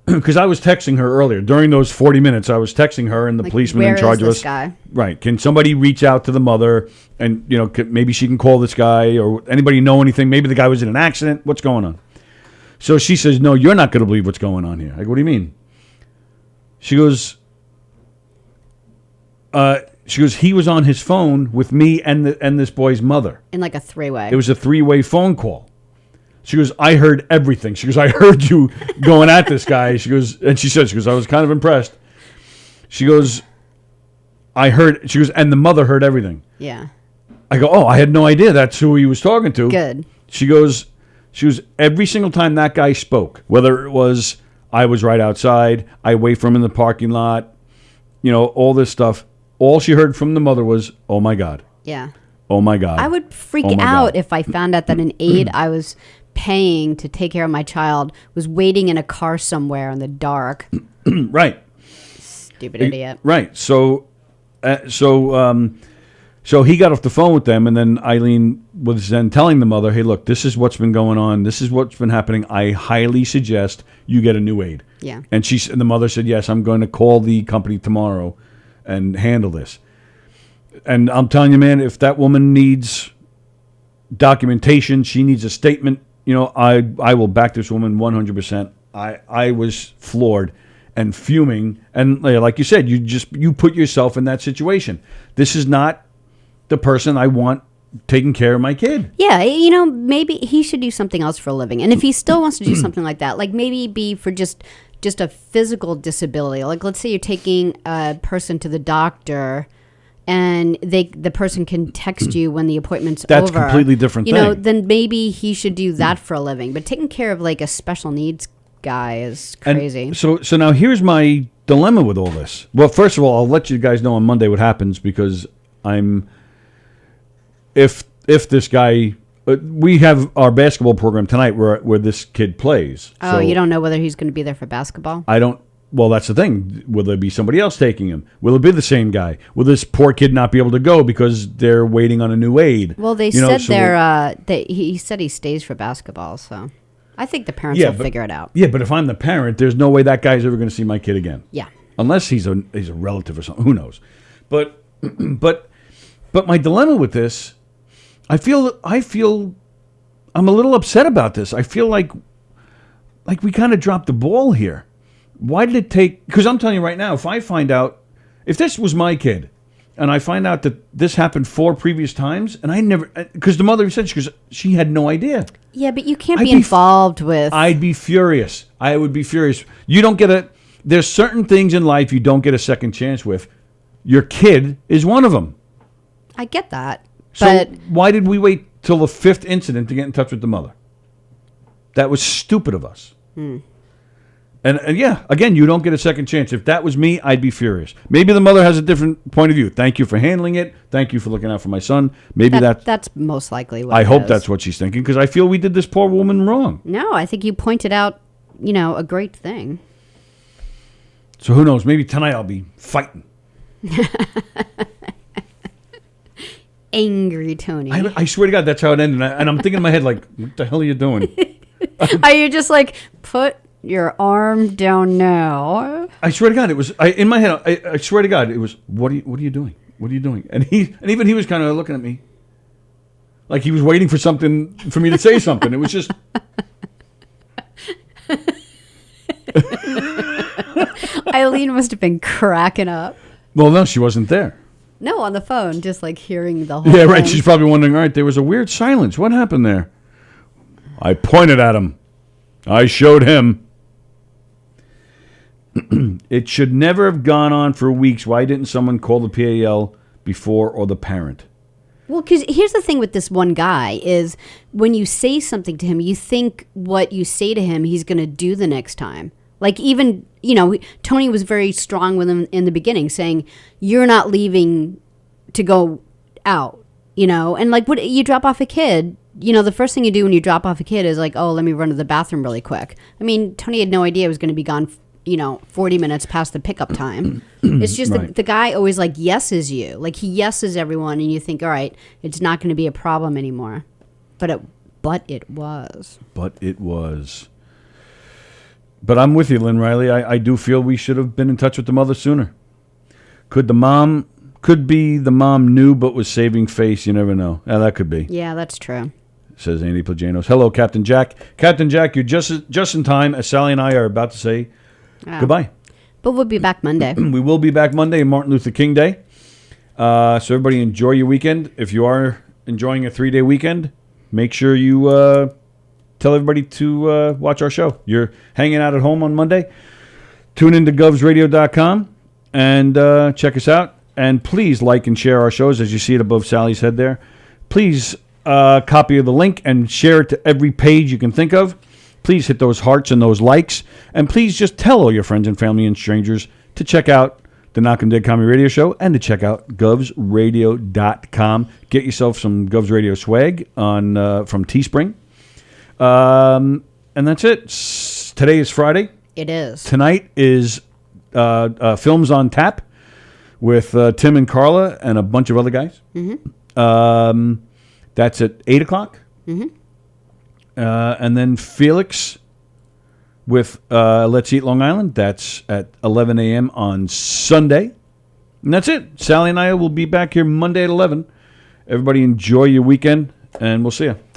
Because I was texting her earlier. During those 40 minutes, I was texting her and the policeman in charge of us. Guy? Right. Can somebody reach out to the mother and, maybe she can call this guy, or anybody know anything? Maybe the guy was in an accident. What's going on? So she says, no, you're not going to believe what's going on here. I go, what do you mean? She goes, he was on his phone with me and this boy's mother. In like a three-way. It was a three-way phone call. She goes, I heard everything. She goes, I heard you going at this guy. She goes, I was kind of impressed. She goes, and the mother heard everything. Yeah. I go, oh, I had no idea that's who he was talking to. Good. She goes, every single time that guy spoke, whether it was, I was right outside, I wait for him in the parking lot, all this stuff, all she heard from the mother was, oh my God. Yeah. Oh my God. I would freak out if I found out that an aide I was paying to take care of my child was waiting in a car somewhere in the dark. Right. Stupid idiot. Right. So he got off the phone with them, and then Eileen was then telling the mother, hey, look, this is what's been going on. This is what's been happening. I highly suggest you get a new aide. Yeah. And the mother said, yes, I'm going to call the company tomorrow and handle this. And I'm telling you, man, if that woman needs documentation, she needs a statement, I will back this woman 100%. I was floored and fuming. And like you said, you put yourself in that situation. This is not the person I want taking care of my kid. Yeah, maybe he should do something else for a living. And if he still wants to do something like that, like maybe be for just a physical disability. Like let's say you're taking a person to the doctor and the person can text you when the appointment's over. That's a completely different thing. Then maybe he should do that for a living. But taking care of like a special needs guy is crazy. And so now here's my dilemma with all this. Well, first of all, I'll let you guys know on Monday what happens, because if this guy, we have our basketball program tonight where this kid plays. Oh, so you don't know whether he's going to be there for basketball? I don't. Well, that's the thing. Will there be somebody else taking him? Will it be the same guy? Will this poor kid not be able to go because they're waiting on a new aide? Well, they said he said he stays for basketball, so I think the parents will figure it out. Yeah, but if I'm the parent, there's no way that guy's ever going to see my kid again. Yeah. Unless he's a relative or something. Who knows? But my dilemma with this, I feel I'm a little upset about this. I feel like we kind of dropped the ball here. Why did it take? Because I'm telling you right now, if this was my kid, and I find out that this happened 4 previous times, and I never, because the mother said she had no idea. Yeah, but you can't be involved with. I'd be furious. I would be furious. You don't get there's certain things in life you don't get a second chance with. Your kid is one of them. I get that. So why did we wait till the 5th incident to get in touch with the mother? That was stupid of us. And yeah, again, you don't get a second chance. If that was me, I'd be furious. Maybe the mother has a different point of view. Thank you for handling it. Thank you for looking out for my son. Maybe that's most likely what I hope that's what she's thinking, because I feel we did this poor woman wrong. No, I think you pointed out, a great thing. So who knows? Maybe tonight I'll be fighting. Angry Tony. I swear to God, that's how it ended. And I'm thinking in my head, like, what the hell are you doing? Are you just like, put your arm down now? I swear to God, it was in my head. I swear to God, it was. What are you doing? What are you doing? And even he was kind of looking at me, like he was waiting for something for me to say something. It was just. Eileen must have been cracking up. Well, no, she wasn't there. No, on the phone, just like hearing the whole. Yeah, right. thing. She's probably wondering. All right, there was a weird silence. What happened there? I pointed at him. I showed him. It should never have gone on for weeks. Why didn't someone call the PAL before or the parent? Well, because here's the thing with this one guy is when you say something to him, you think what you say to him, he's going to do the next time. Like even, Tony was very strong with him in the beginning saying, you're not leaving to go out, and like what you drop off a kid, the first thing you do when you drop off a kid is like, oh, let me run to the bathroom really quick. I mean, Tony had no idea it was going to be gone 40 minutes past the pickup time. It's just right. the guy always like yeses you. Like he yeses everyone and you think, all right, it's not going to be a problem anymore. But it was. But I'm with you, Lynn Riley. I do feel we should have been in touch with the mother sooner. Could be the mom knew but was saving face. You never know. Yeah, that could be. Yeah, that's true. Says Andy Plajanos. Hello, Captain Jack. Captain Jack, you're just in time, as Sally and I are about to say goodbye. But we'll be back Monday. We will be back Monday, Martin Luther King Day. So everybody enjoy your weekend. If you are enjoying a 3-day weekend, make sure you tell everybody to watch our show. You're hanging out at home on Monday. Tune into govsradio.com and check us out. And please like and share our shows as you see it above Sally's head there. Please copy of the link and share it to every page you can think of. Please hit those hearts and those likes. And please just tell all your friends and family and strangers to check out the Knockem Dead Comedy Radio Show and to check out govsradio.com. Get yourself some Govs Radio swag from Teespring. And that's it. Today is Friday. It is. Tonight is Films on Tap with Tim and Carla and a bunch of other guys. Mm-hmm. That's at 8 o'clock. Mm-hmm. And then Felix with Let's Eat Long Island. That's at 11 a.m. on Sunday. And that's it. Sally and I will be back here Monday at 11. Everybody enjoy your weekend, and we'll see you.